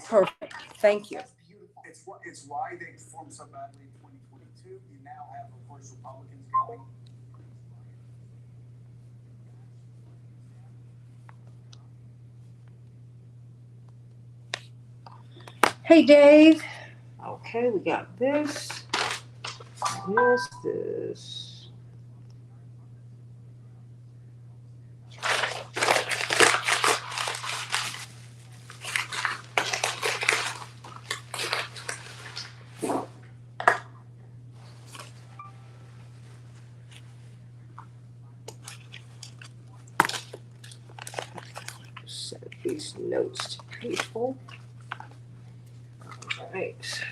Perfect. Thank you. It's why they performed so badly in 2022. You now have, of course, Republicans going. Hey, Dave. Okay, we got this. This. Send these notes to people. All right.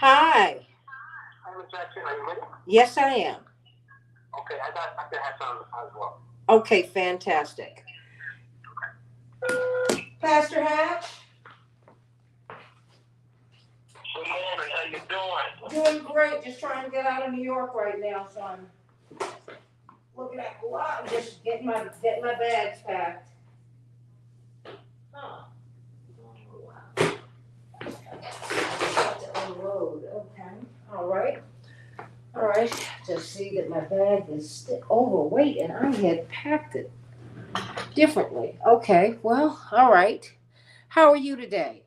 Hi. Hi, Miss Jackson. Are you ready? Yes, I am. Okay, I can have some as well. Okay, fantastic. Pastor Hatch? Good morning. How you doing? Doing great. Just trying to get out of New York right now, so I'm looking at a lot and just getting my bags packed. Huh. Oh, wow. Got to unload. Okay. All right. All right. Just see that my bag is overweight and I had packed it differently. Okay. Well, all right. How are you today?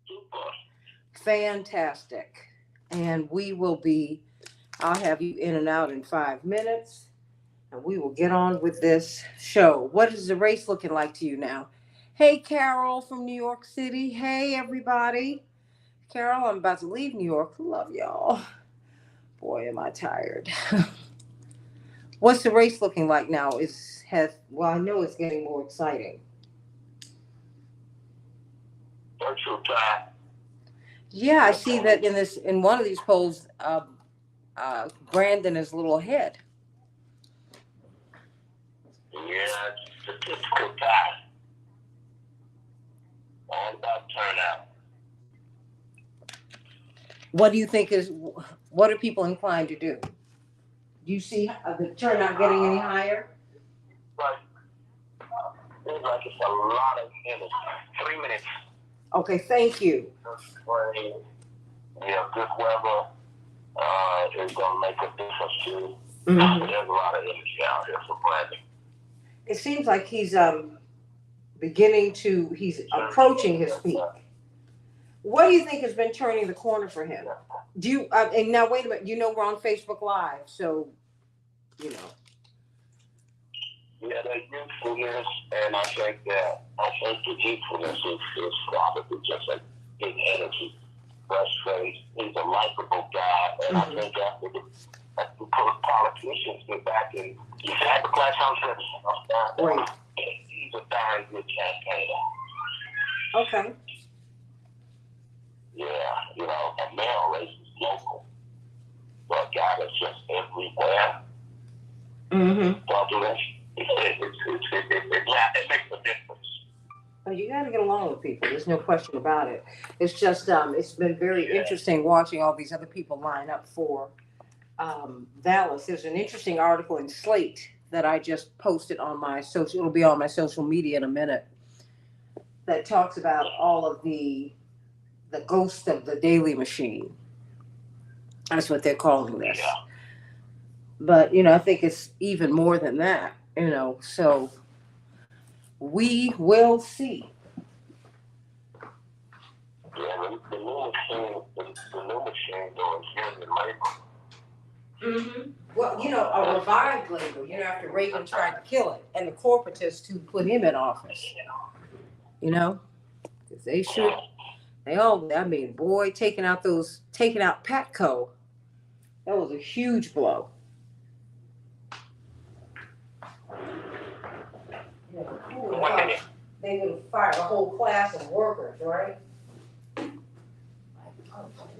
Super. Fantastic. And I'll have you in and out in 5 minutes, and we will get on with this show. What is the race looking like to you now? Hey, Carol from New York City. Hey, everybody. Carol, I'm about to leave New York. Love y'all. Boy, am I tired. What's the race looking like now? I know it's getting more exciting. Virtual time. Yeah, I see that in one of these polls, Brandon is a little ahead. Yeah, it's a typical time. All about turnout. What are people inclined to do? Do you see the turnout getting any higher? But seems like it's a lot of minutes. 3 minutes. Okay, thank you. Rain. Yeah, good weather is going to make a difference too. Mm-hmm. There's a lot of energy out here for Brandon. It seems like he's approaching his peak. What do you think has been turning the corner for him? Do you and now wait a minute? You know we're on Facebook Live, so you know. Yeah, the youthfulness, and I think the youthfulness is probably just a big energy, fresh face. He's a likable guy, and I think after the politicians get back and you had the class on Right. He's a darn good campaigner. Okay. Yeah, a male race is local, but a guy that's just everywhere. Mm-hmm. Popular. It makes a difference. Well, you got to get along with people. There's no question about it. It's just it's been very interesting watching all these other people line up for Dallas. There's an interesting article in Slate that I just posted on my social. It'll be on my social media in a minute. That talks about all of the ghost of the Daily Machine. That's what they're calling this. Yeah. But I think it's even more than that. So We will see. Yeah, the new machine doing human labor. Mm-hmm. Well, a revived labor, after Reagan tried to kill it, and the corporatists who put him in office, you know, 'cause I mean, boy, taking out Patco, that was a huge blow. They would have fired a whole class of workers, right?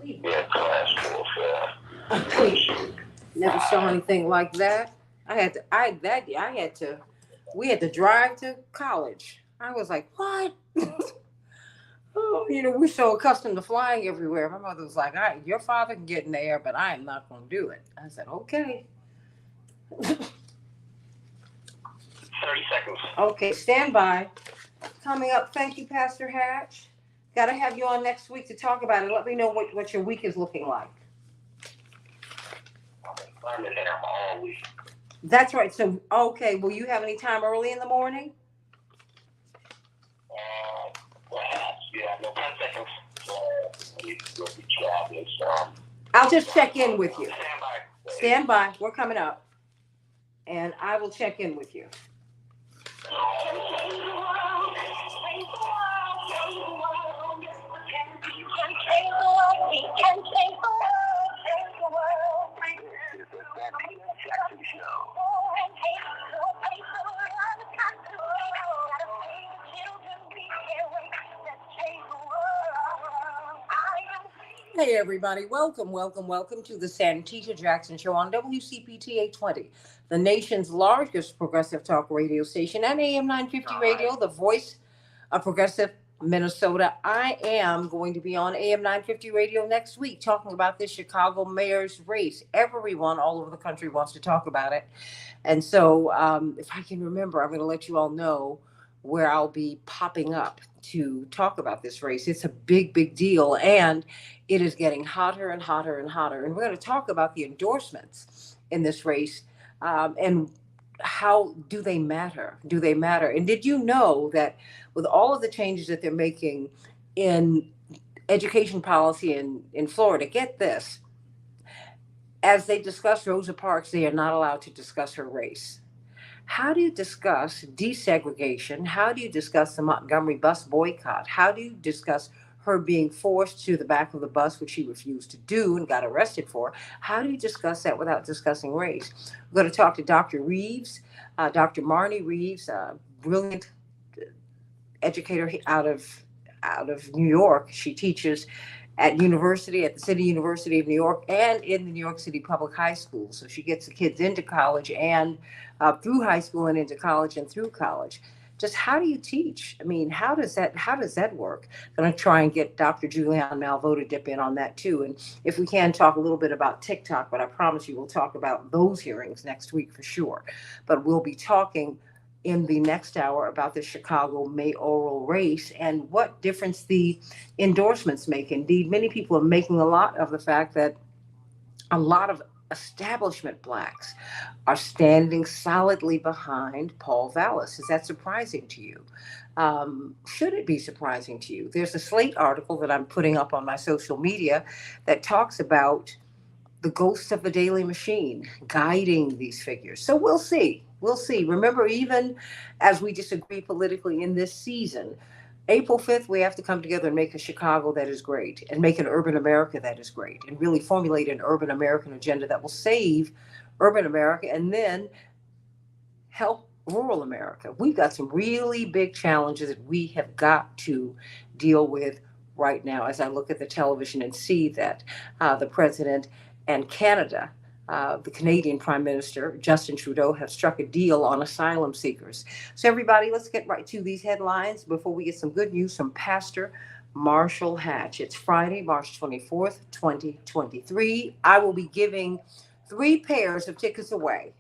Yeah, class warfare. Never saw anything like that. We had to drive to college. I was like, what? Oh, we're so accustomed to flying everywhere. My mother was like, all right, your father can get in the air, but I am not going to do it. I said, okay. 30 seconds. Okay, stand by. Coming up, thank you, Pastor Hatch. Got to have you on next week to talk about it. Let me know what your week is looking like. I'm in there all week. That's right. So, okay, will you have any time early in the morning? Perhaps, yeah, no, 10 seconds. We'll be traveling, so. I'll just check in with you. Stand by. Stand by. We're coming up. And I will check in with you. Hey everybody, welcome to the Santita Jackson Show on WCPT 820, the nation's largest progressive talk radio station, and AM 950 Radio, the voice of progressive Minnesota. I am going to be on AM 950 Radio next week talking about this Chicago mayor's race. Everyone all over the country wants to talk about it. And so if I can remember, I'm going to let you all know where I'll be popping up to talk about this race. It's a big, big deal. And it is getting hotter and hotter and hotter. And we're going to talk about the endorsements in this race and how do they matter? Do they matter? And did you know that with all of the changes that they're making in education policy in Florida, get this, as they discuss Rosa Parks, they are not allowed to discuss her race. How do you discuss desegregation? How do you discuss the Montgomery bus boycott? How do you discuss her being forced to the back of the bus, which she refused to do and got arrested for? How do you discuss that without discussing race? We're going to talk to Dr. Reeves, Dr. Marnie Reeves, a brilliant educator out of New York. She teaches at the City University of New York and in the New York City Public High School. So she gets the kids into college and through high school and into college and through college. Just how do you teach? I mean, how does that work? I'm going to try and get Dr. Julianne Malveaux to dip in on that too. And if we can, talk a little bit about TikTok, but I promise you we'll talk about those hearings next week for sure. But we'll be talking in the next hour about the Chicago mayoral race and what difference the endorsements make. Indeed, many people are making a lot of the fact that a lot of establishment blacks are standing solidly behind Paul Vallas. Is that surprising to you? Should it be surprising to you? There's a Slate article that I'm putting up on my social media that talks about the ghost of the Daily Machine guiding these figures. So we'll see. We'll see. Remember, even as we disagree politically in this season, April 5th, we have to come together and make a Chicago that is great and make an urban America that is great and really formulate an urban American agenda that will save urban America and then help rural America. We've got some really big challenges that we have got to deal with right now as I look at the television and see that the president and Canada, the Canadian Prime Minister, Justin Trudeau, have struck a deal on asylum seekers. So everybody, let's get right to these headlines before we get some good news from Pastor Marshall Hatch. It's Friday, March 24th, 2023. I will be giving 3 pairs of tickets away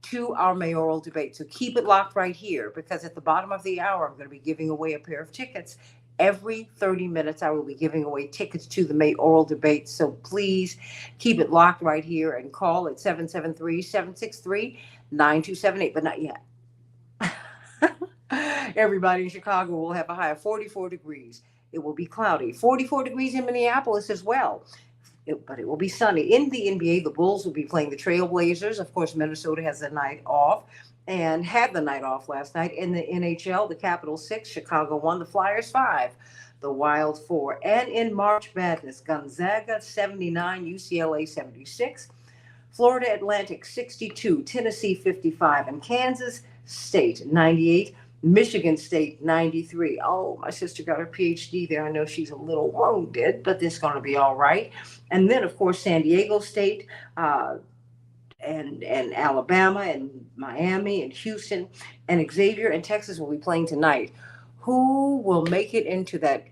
to our mayoral debate. So keep it locked right here because at the bottom of the hour, I'm going to be giving away a pair of tickets. Every 30 minutes, I will be giving away tickets to the mayoral debate. So please keep it locked right here and call at 773-763-9278, but not yet. Everybody in Chicago will have a high of 44 degrees. It will be cloudy. 44 degrees in Minneapolis as well. But it will be sunny. In the NBA, the Bulls will be playing the Trailblazers. Of course, Minnesota has the night off and had the night off last night. In the NHL, the Capitals 6, Chicago 1, the Flyers 5, the Wild 4. And in March Madness, Gonzaga 79, UCLA 76, Florida Atlantic 62, Tennessee 55, and Kansas State 98. Michigan State 93. Oh, my sister got her PhD there. I know she's a little wounded, but this is going to be all right. And then, of course, San Diego State and Alabama and Miami and Houston and Xavier and Texas will be playing tonight. Who will make it into that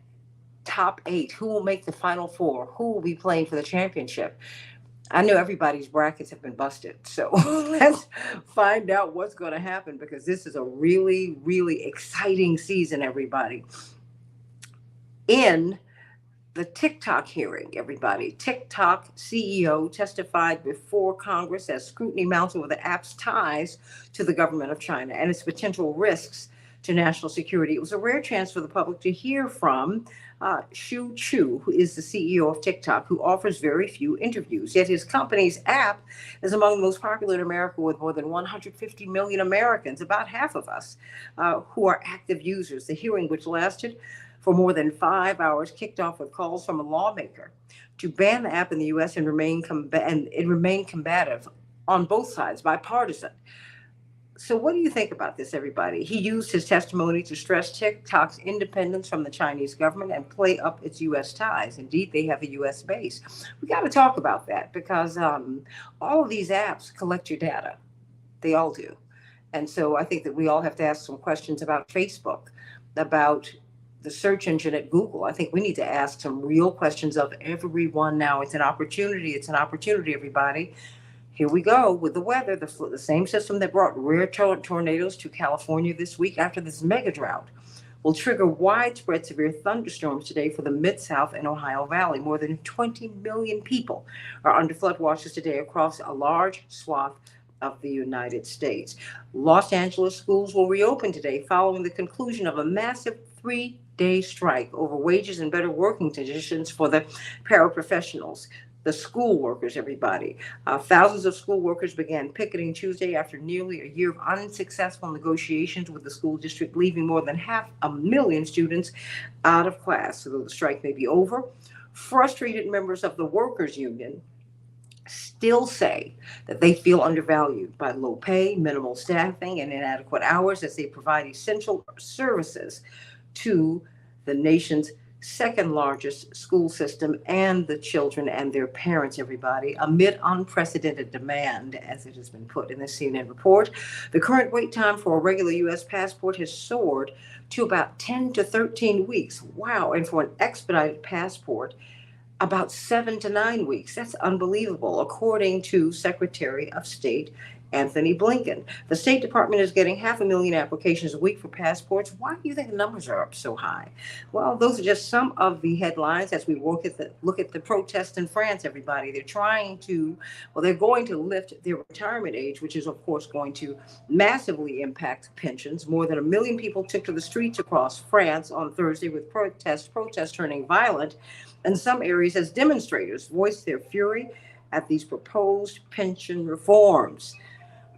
top 8? Who will make the Final Four? Who will be playing for the championship? I know everybody's brackets have been busted. So let's find out what's going to happen, because this is a really, really exciting season, everybody. In the TikTok hearing, everybody, TikTok CEO testified before Congress as scrutiny mounts over the app's ties to the government of China and its potential risks to national security. It was a rare chance for the public to hear from Shu Chu, who is the CEO of TikTok, who offers very few interviews. Yet his company's app is among the most popular in America, with more than 150 million Americans, about half of us, who are active users. The hearing, which lasted for more than 5 hours, kicked off with calls from a lawmaker to ban the app in the U.S. and it remained combative on both sides, bipartisan. So what do you think about this, everybody? He used his testimony to stress TikTok's independence from the Chinese government and play up its U.S. ties. Indeed, they have a U.S. base. We got to talk about that, because all of these apps collect your data. They all do. And so I think that we all have to ask some questions about Facebook, about the search engine at Google. I think we need to ask some real questions of everyone now. It's an opportunity. It's an opportunity, everybody. Here we go with the weather. The same system that brought rare tornadoes to California this week after this mega drought will trigger widespread severe thunderstorms today for the Mid-South and Ohio Valley. More than 20 million people are under flood watches today across a large swath of the United States. Los Angeles schools will reopen today following the conclusion of a massive 3-day strike over wages and better working conditions for the paraprofessionals. The school workers, everybody. Thousands of school workers began picketing Tuesday after nearly a year of unsuccessful negotiations with the school district, leaving more than 500,000 students out of class. So though the strike may be over, frustrated members of the workers' union still say that they feel undervalued by low pay, minimal staffing, and inadequate hours as they provide essential services to the nation's second largest school system and the children and their parents, everybody, amid unprecedented demand, as it has been put in the CNN report. The current wait time for a regular U.S. passport has soared to about 10 to 13 weeks. Wow. And for an expedited passport, about 7 to 9 weeks. That's unbelievable, according to Secretary of State Anthony Blinken. The State Department is getting 500,000 applications a week for passports. Why do you think the numbers are up so high? Well, those are just some of the headlines as we look at the protests in France, everybody. They're going to lift their retirement age, which is, of course, going to massively impact pensions. More than 1 million people took to the streets across France on Thursday, with protests turning violent in some areas as demonstrators voiced their fury at these proposed pension reforms.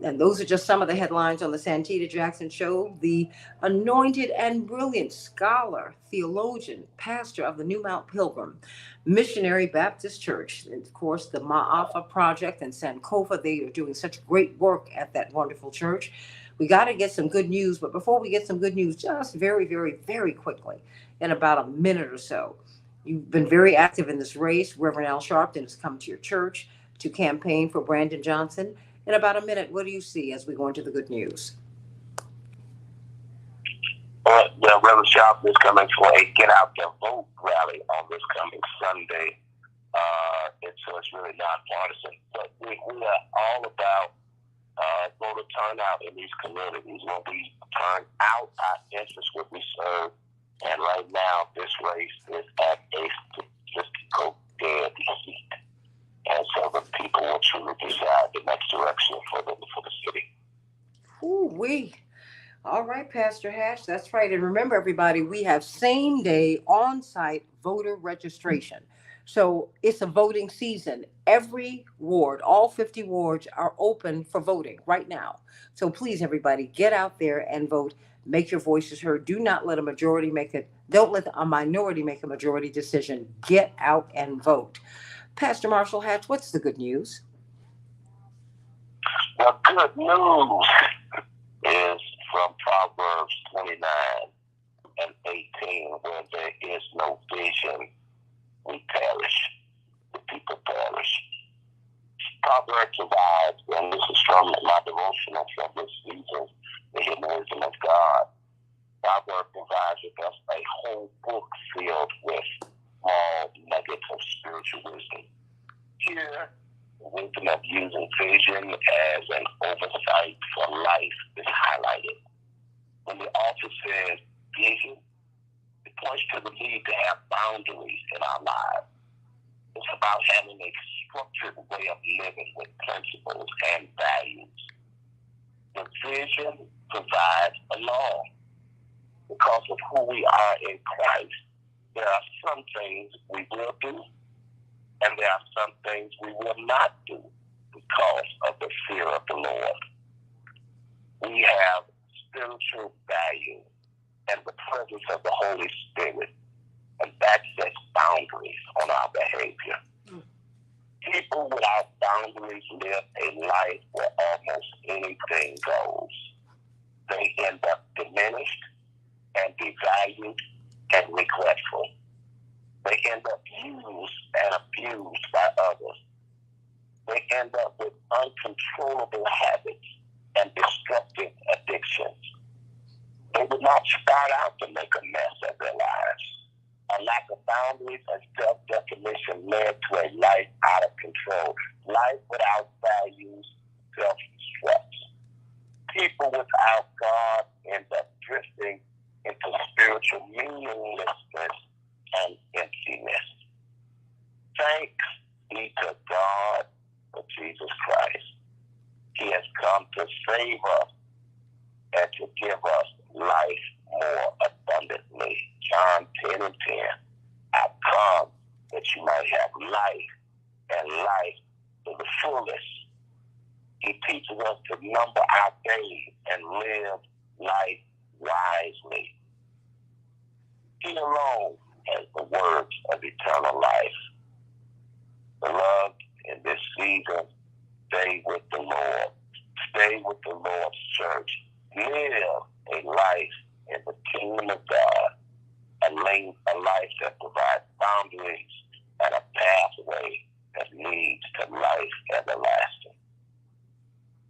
And those are just some of the headlines on the Santita Jackson Show. The anointed and brilliant scholar, theologian, pastor of the New Mount Pilgrim Missionary Baptist Church, and of course the Ma'afa Project in Sankofa. They are doing such great work at that wonderful church. We got to get some good news, but before we get some good news, just very, very, very quickly, in about a minute or so, you've been very active in this race. Reverend Al Sharpton has come to your church to campaign for Brandon Johnson. In about a minute, what do you see as we go into the good news? Reverend Sharpton is coming for a Get Out the Vote rally on this coming Sunday. So it's really nonpartisan. But we are all about voter turnout in these communities. When we turn out, our interests will be served. And right now, this race is at a statistical dead heat. And so the people will truly decide the next direction for the city. Ooh-wee. All right, Pastor Hatch, that's right. And remember, everybody, we have same day on site voter registration. So it's a voting season. Every ward, all 50 wards are open for voting right now. So please, everybody, get out there and vote. Make your voices heard. Do not let a majority make it, don't let a minority make a majority decision. Get out and vote. Pastor Marshall Hatch, what's the good news? The good news is from Proverbs 29 and 18, where there is no vision, we perish. The people perish. Proverbs provides, and this is from my devotional from this season, the hidden wisdom of God. Proverbs provides with us a whole book filled with small nuggets of spiritual wisdom. Here, the wisdom of using vision as an oversight for life is highlighted. When the author says vision, it points to the need to have boundaries in our lives. It's about having a structured way of living with principles and values. The vision provides a law. Because of who we are in Christ, there are some things we will do, and there are some things we will not do because of the fear of the Lord. We have spiritual value and the presence of the Holy Spirit, and that sets boundaries on our behavior. People without boundaries live a life where almost anything goes. They end up diminished and devalued and regretful. They end up used and abused by others. They end up with uncontrollable habits and destructive addictions. They would not start out to make a mess of their lives. A lack of boundaries and self-definition led to a life out of control. Life without values, self-destruct. People without God end up drifting into spiritual meaninglessness and emptiness. Thanks be to God for Jesus Christ. He has come to save us and to give us life more abundantly. John 10 and 10. I've come that you might have life and life to the fullest. He teaches us to number our days and live life wisely. He alone has the words of eternal life. Beloved, in this season, stay with the Lord. Stay with the Lord's church. Live a life in the kingdom of God. A life that provides boundaries and a pathway that leads to life everlasting.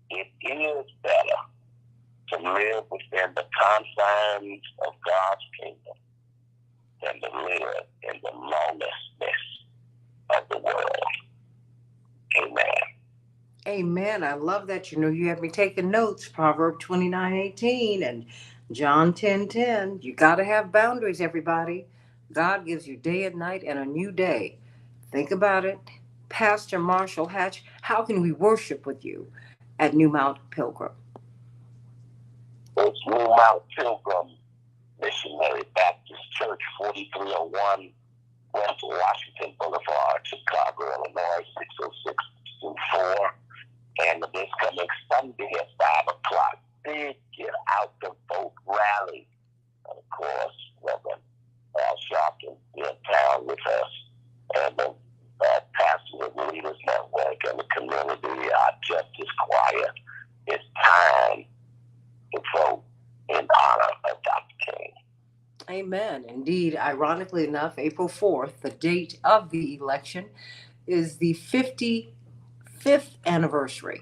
It is better to live within the confines of God's kingdom than to live in the lawlessness of the world. Amen. Amen. I love that. You know, you have me taking notes. Proverb 29:18 and John 10:10. You got to have boundaries, everybody. God gives you day and night and a new day. Think about it. Pastor Marshall Hatch, how can we worship with you at New Mount Pilgrim? It's New Mount Pilgrim Missionary Baptist Church, 4301 West Washington Boulevard, Chicago, Illinois, 60624. And this coming Sunday at 5 o'clock, big Get Out the Vote rally. And of course, Reverend Al Sharpton in town with us. And the Pastors and Leaders Network and the community, our Justice Choir. It's time to vote in honor of Dr. King. Amen. Indeed, ironically enough, April 4th, the date of the election, is the 55th anniversary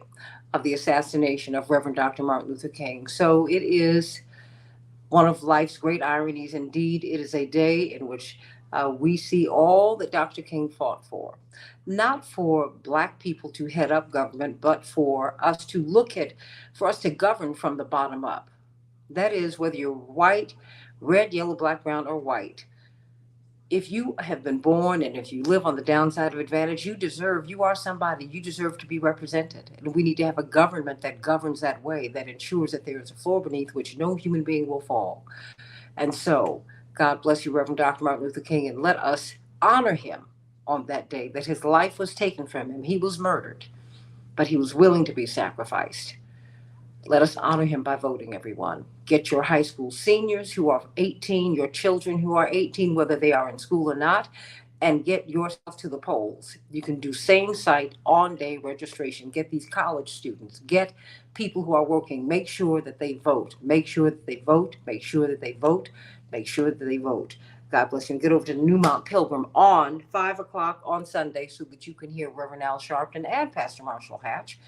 of the assassination of Reverend Dr. Martin Luther King. So it is one of life's great ironies. Indeed, it is a day in which we see all that Dr. King fought for. Not for Black people to head up government, but for us to govern from the bottom up. That is, whether you're white, red, yellow, black, brown, or white. if you have been born and if you live on the downside of advantage, you are somebody, you deserve to be represented. And we need to have a government that governs that way, that ensures that there is a floor beneath which no human being will fall. And so, God bless you, Reverend Dr. Martin Luther King, and let us honor him on that day that his life was taken from him. He was murdered, but he was willing to be sacrificed. Let us honor him by voting, everyone. Get your high school seniors who are 18, your children who are 18, whether they are in school or not, and get yourself to the polls. You can do same site on day registration. Get these college students, get people who are working. Make sure that they vote. Make sure that they vote. Make sure that they vote. Make sure that they vote. God bless you. And get over to New Mount Pilgrim on 5 o'clock on Sunday so that you can hear Reverend Al Sharpton and Pastor Marshall Hatch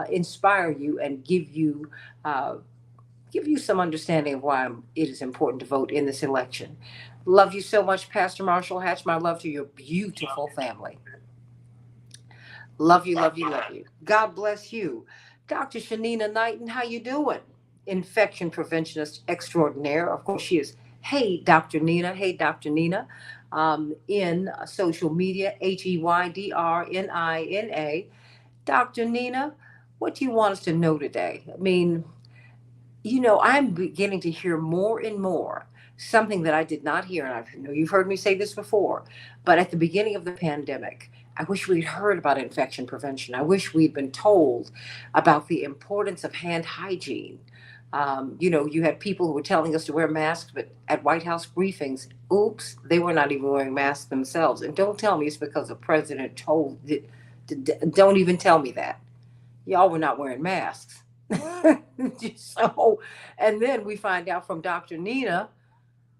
inspire you and uh, give you some understanding of why it is important to vote in this election. Love you so much, Pastor Marshall Hatch. My love to your beautiful family. Love you, love you, love you. God bless you. Dr. Shanina Knighton, how you doing? Infection preventionist extraordinaire. Of course, she is Hey Dr. Nina. Hey Dr. Nina. In social media, HEYDRNINA. Dr. Nina, what do you want us to know today? I mean, I'm beginning to hear more and more something that I did not hear. And I know you've heard me say this before, but at the beginning of the pandemic, I wish we'd heard about infection prevention. I wish we'd been told about the importance of hand hygiene. You had people who were telling us to wear masks, but at White House briefings, oops, they were not even wearing masks themselves. And don't tell me it's because the president told it. Don't even tell me that. Y'all were not wearing masks. So, and then we find out from Dr. Shanina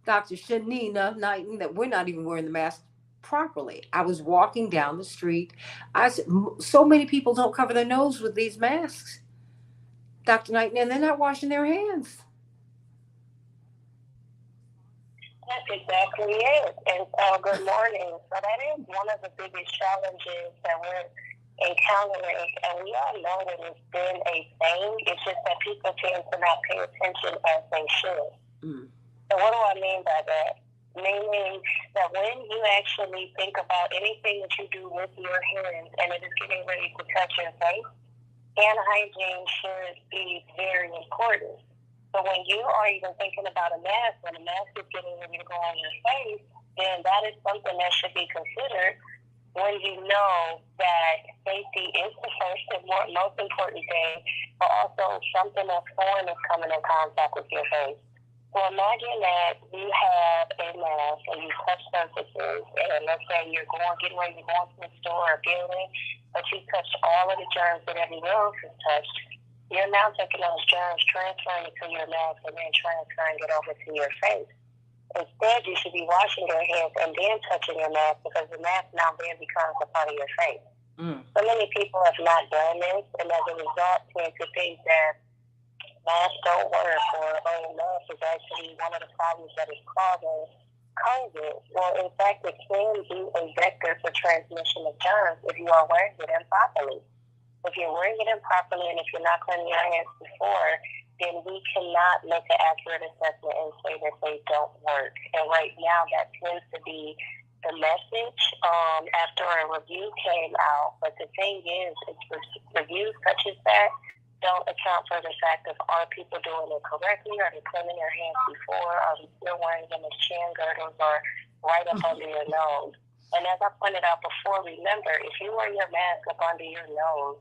Knighton, that we're not even wearing the mask properly. I was walking down the street. I said, so many people don't cover their nose with these masks, Dr. Knighton, and they're not washing their hands. That's exactly it. And good morning. So that is one of the biggest challenges that we're encountering, and we all know that it's been a thing. It's just that people tend to not pay attention as they should. So what do I mean by that? Meaning that when you actually think about anything that you do with your hands and it is getting ready to touch your face, hand hygiene should be very important. So when you are even thinking about a mask, when a mask is getting ready to go on your face, then that is something that should be considered when you know that safety is the first and most important thing, but also something that's foreign is coming in contact with your face. So imagine that you have a mask and you touch surfaces, and let's say getting ready to go into a store or building, but you touched all of the germs that everyone else has touched. You're now taking those germs, transferring it to your mask, and then transferring it over to your face. Instead, you should be washing your hands and then touching your mask, because the mask now then becomes a part of your face. So many people have not done this, and as a result, tend to think that masks don't work, or mask is actually one of the problems that is causing COVID. Well, in fact, it can be a vector for transmission of germs if you are wearing it improperly. If you're wearing it improperly, and if you're not cleaning your hands before, then we cannot make an accurate assessment and say that they don't work. And right now, that tends to be the message after a review came out. But the thing is, reviews such as that don't account for the fact of, are people doing it correctly? Are they cleaning their hands before? Are they still wearing them as chin girdles or right up under your nose? And as I pointed out before, remember, if you wear your mask up under your nose,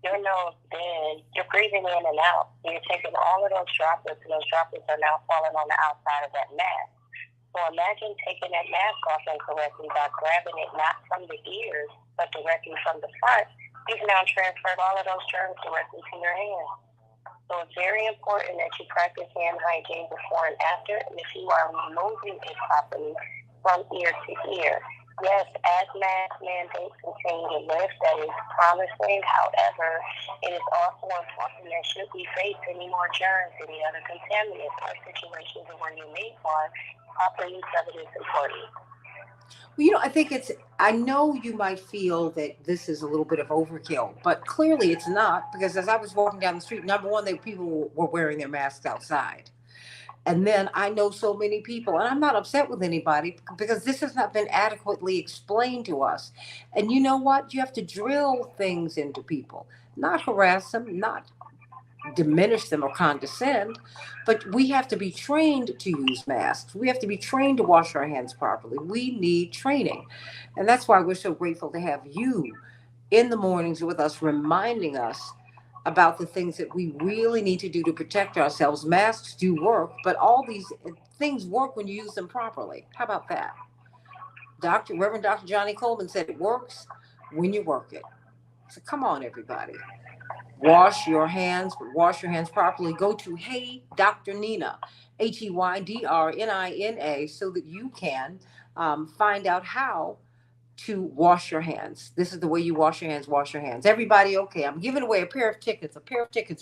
then you're breathing in and out. You're taking all of those droplets, and those droplets are now falling on the outside of that mask. So imagine taking that mask off incorrectly by grabbing it not from the ears, but directly from the front. You've now transferred all of those germs directly to your hands. So it's very important that you practice hand hygiene before and after, and if you are removing it properly from ear to ear. Yes, as mask mandates continue to lift, that is promising. However, it is also important that should we face any more germs, any other contaminants, or situations where you need one, proper use of it is important. Well, I know you might feel that this is a little bit of overkill, but clearly it's not, because as I was walking down the street, number one, people were wearing their masks outside. And then I know so many people, and I'm not upset with anybody because this has not been adequately explained to us. And you know what? You have to drill things into people, not harass them, not diminish them or condescend, but we have to be trained to use masks. We have to be trained to wash our hands properly. We need training. And that's why we're so grateful to have you in the mornings with us, reminding us about the things that we really need to do to protect ourselves. Masks do work, but all these things work when you use them properly. How about that? Reverend Dr. Johnny Coleman said it works when you work it. So come on, everybody. Wash your hands properly. Go to Hey Dr. Nina, HEYDRNINA, so that you can find out how to wash your hands. This is the way you wash your hands. Wash your hands. Everybody, okay, I'm giving away a pair of tickets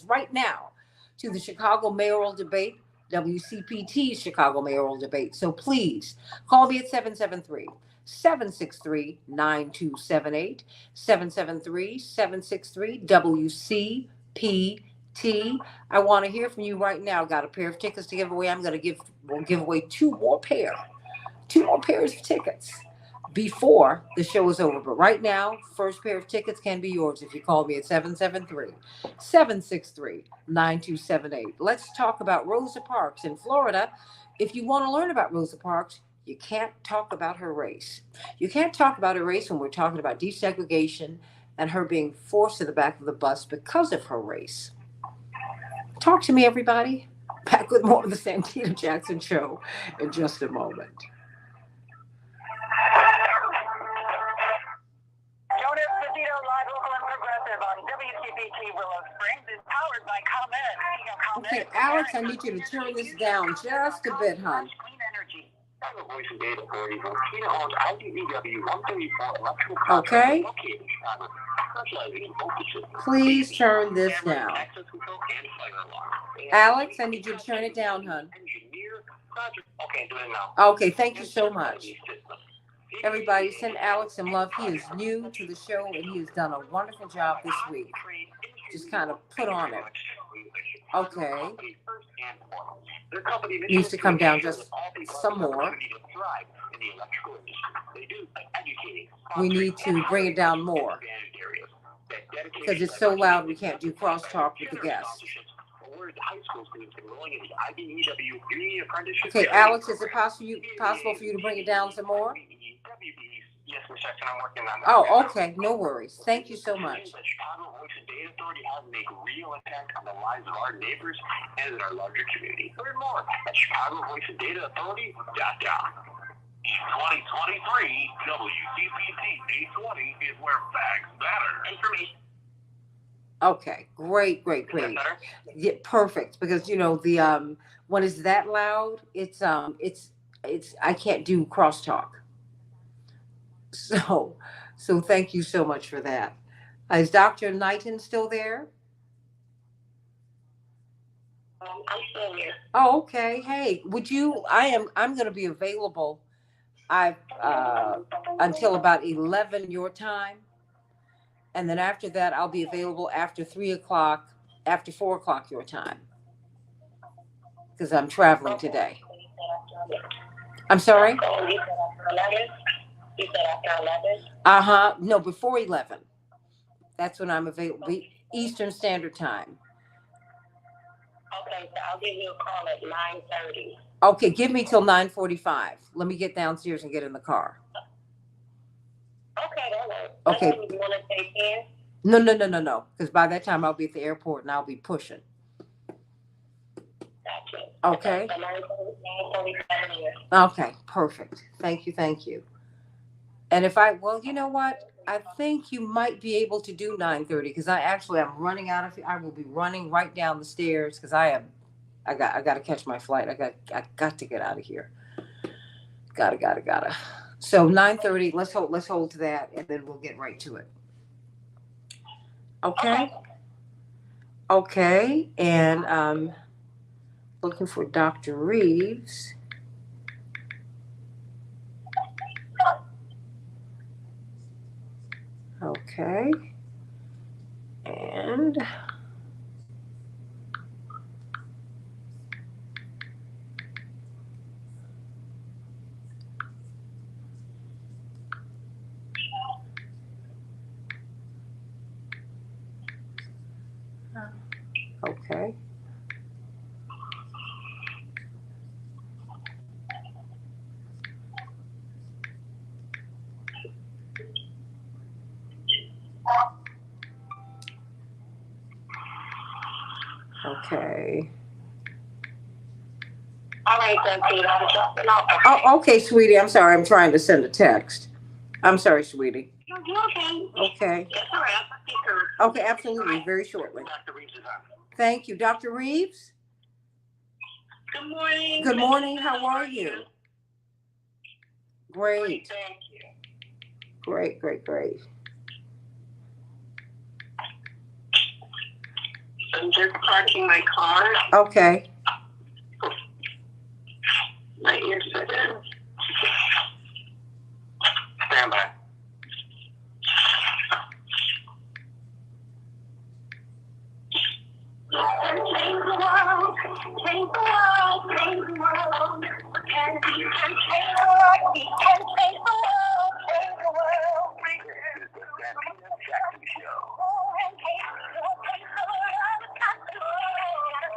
right now to the Chicago mayoral debate, WCPT's Chicago mayoral debate. So please call me at 773-763-9278, 773-763 WCPT. I want to hear from you right now. Got a pair of tickets to give away. We'll give away two more pairs of tickets before the show is over. But right now, first pair of tickets can be yours if you call me at 773-763-9278. Let's talk about Rosa Parks in Florida. If you want to learn about Rosa Parks, you can't talk about her race. You can't talk about her race when we're talking about desegregation and her being forced to the back of the bus because of her race. Talk to me, everybody. Back with more of the Santita Jackson Show in just a moment. Okay, Alex, I need you to turn this down just a bit, hon. Okay. Please turn this down. Alex, I need you to turn it down, hon. Okay, thank you so much. Everybody, send Alex some love. He is new to the show, and he has done a wonderful job this week. Just kind of put on it. Okay. Needs to come down just some more. We need to bring it down more because it's so loud we can't do crosstalk with the guests. Okay, Alex, is it possible for you to bring it down some more? Yes, Ms. Jackson, I'm working on that. Oh, okay. No worries. Thank you so much. The Chicago Voice and Data Authority has make real impact on the lives of our neighbors and in our larger community. Learn more at ChicagoVoiceAndDataAuthority.com. 2023 WCPT 820 is where facts matter. Information. Okay, great. Yeah, perfect. Because the when it's that loud, it's I can't do crosstalk. So thank you so much for that. Is Dr. Knighton still there? I'm still here. Oh, okay. Hey, I'm going to be available. Until about 11 your time, and then after that I'll be available after 3 o'clock, after 4 o'clock your time, because I'm traveling today. I'm sorry. You said after 11? No, before 11. That's when I'm available, Eastern Standard Time. Okay, so I'll give you a call at 9:30. Okay, give me till 9:45. Let me get downstairs and get in the car. Okay, that works. Okay. You want to say 10? No. Because by that time I'll be at the airport and I'll be pushing. Gotcha. Okay. So 9:47 here. Okay, perfect. Thank you. And you know what? I think you might be able to do 9:30 because I'm running out of here. I will be running right down the stairs because I got to catch my flight. I got to get out of here. Gotta. So 9:30. Let's hold to that, and then we'll get right to it. Okay. And looking for Dr. Reeves. Okay. And Okay. Okay. All right, Santita, I'm dropping off. Oh, okay, sweetie. I'm sorry. I'm trying to send a text. I'm sorry, sweetie. You okay? Okay. That's all right. I'll take her. Okay, absolutely. Very shortly. Dr. Reeves is on. Thank you. Dr. Reeves? Good morning. Good morning. How are you? Great. Thank you. Great, great, great. I'm just parking my car. Okay. My ears are down. Stand by. Change the world, change the world, change the world. And we can change the world, we can change the world, change the world. This is the Santita Jackson Show. Oh, and change the world, change the world.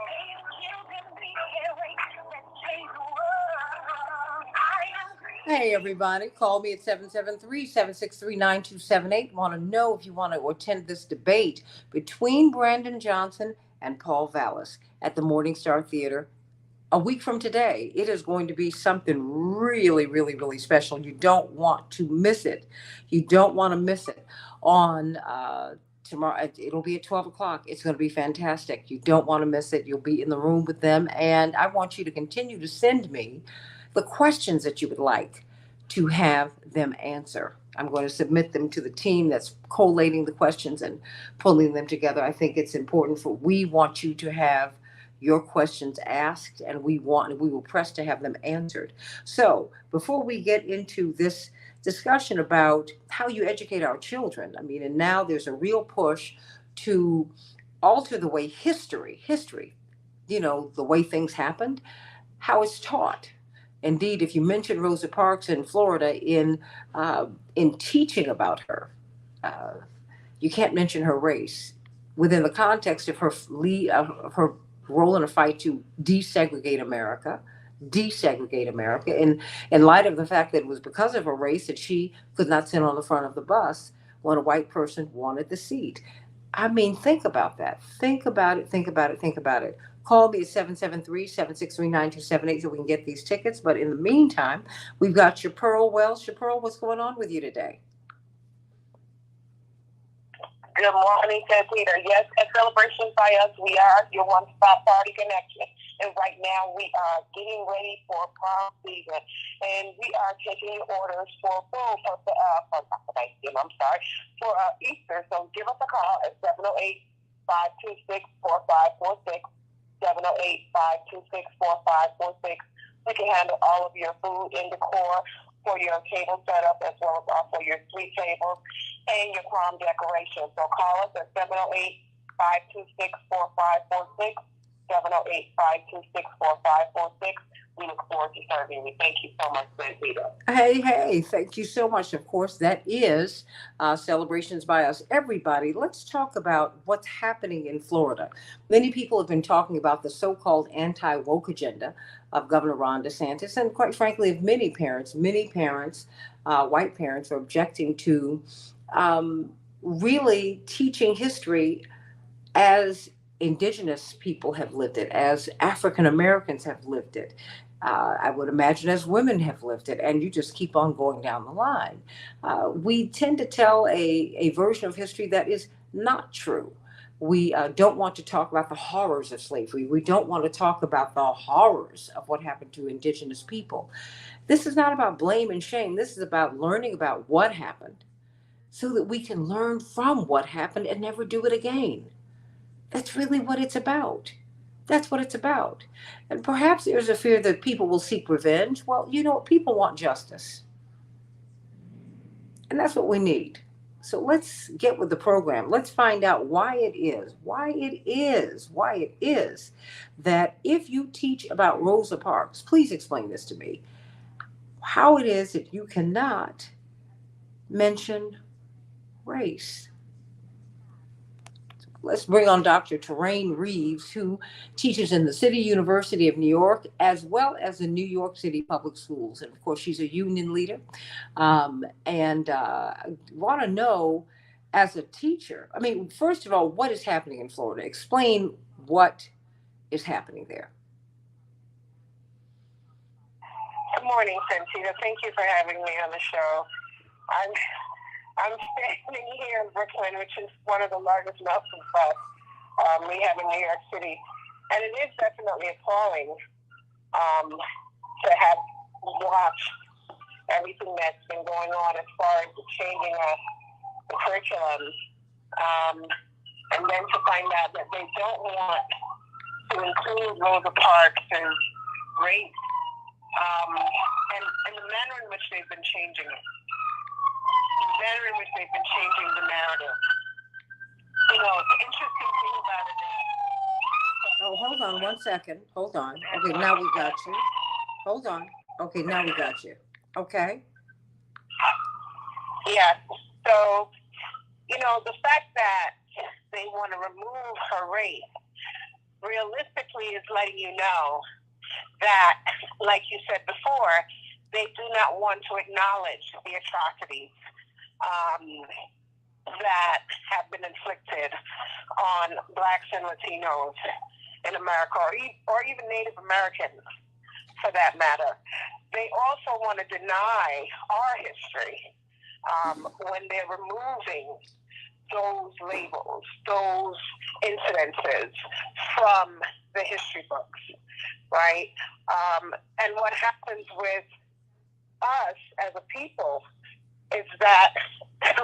Save the children, we can't wait. Let's change the world. I am free. Hey, everybody. Call me at 773-763-9278. Want to know if you want to attend this debate between Brandon Johnson and Paul Vallis at the Morning Star Theater a week from today. It is going to be something really, really, really special. You don't want to miss it. You don't want to miss it. On tomorrow, it'll be at 12 o'clock. It's going to be fantastic. You don't want to miss it. You'll be in the room with them. And I want you to continue to send me the questions that you would like to have them answer. I'm going to submit them to the team that's collating the questions and pulling them together. I think it's important we want you to have your questions asked, and we will press to have them answered. So before we get into this discussion about how you educate our children, I mean, and now there's a real push to alter the way history, the way things happened, how it's taught. Indeed, if you mention Rosa Parks in Florida in teaching about her, you can't mention her race within the context of her role in a fight to desegregate America, in light of the fact that it was because of her race that she could not sit on the front of the bus when a white person wanted the seat. I mean, think about that. Think about it. Call me at 773-763-9278 so we can get these tickets. But in the meantime, we've got Chapearl Wells. Chapearl, what's going on with you today? Good morning, Santita. Yes, at Celebrations by Us, we are your one-stop party connection. And right now, we are getting ready for prom season. And we are taking orders for food for Easter. So give us a call at 708-526-4546. 708-526-4546. We can handle all of your food and decor for your table setup as well as also your suite tables and your prom decorations. So call us at 708-526-4546. 708-526-4546. We look forward to serving you. Thank you so much, Santita. Hey, thank you so much. Of course, that is Celebrations by Us. Everybody, let's talk about what's happening in Florida. Many people have been talking about the so-called anti-woke agenda of Governor Ron DeSantis, and quite frankly, of many parents, white parents, are objecting to really teaching history as Indigenous people have lived it, as African Americans have lived it. I would imagine as women have lived it, and you just keep on going down the line. We tend to tell a version of history that is not true. We don't want to talk about the horrors of slavery. We don't want to talk about the horrors of what happened to Indigenous people. This is not about blame and shame. This is about learning about what happened so that we can learn from what happened and never do it again. That's really what it's about. That's what it's about. And perhaps there's a fear that people will seek revenge. Well, people want justice. And that's what we need. So let's get with the program. Let's find out why it is that if you teach about Rosa Parks, please explain this to me, how it is that you cannot mention race. let's bring on Dr. Terrain Reeves, who teaches in the City University of New York as well as the New York City Public Schools. And of course, she's a union leader. And want to know, as a teacher, I mean, first of all, what is happening in Florida? Explain what is happening there. Good morning, Santita. Thank you for having me on the show. I'm standing here in Brooklyn, which is one of the largest melting pots we have in New York City. And it is definitely appalling to have watched everything that's been going on as far as the changing of the curriculum. And then to find out that they don't want to include Rosa Parks and race, and the manner in which they've been changing it. The manner in which they've been changing the narrative. You know, the interesting thing about it is... Oh, hold on 1 second. Hold on. Okay, now we got you. Hold on. Okay, now we got you. Okay. Yeah, so, you know, the fact that they want to remove her race realistically is letting you know that, like you said before, they do not want to acknowledge the atrocities that have been inflicted on Blacks and Latinos in America, or even Native Americans, for that matter. They also want to deny our history when they're removing those labels, those incidences from the history books, right? And what happens with us as a people is that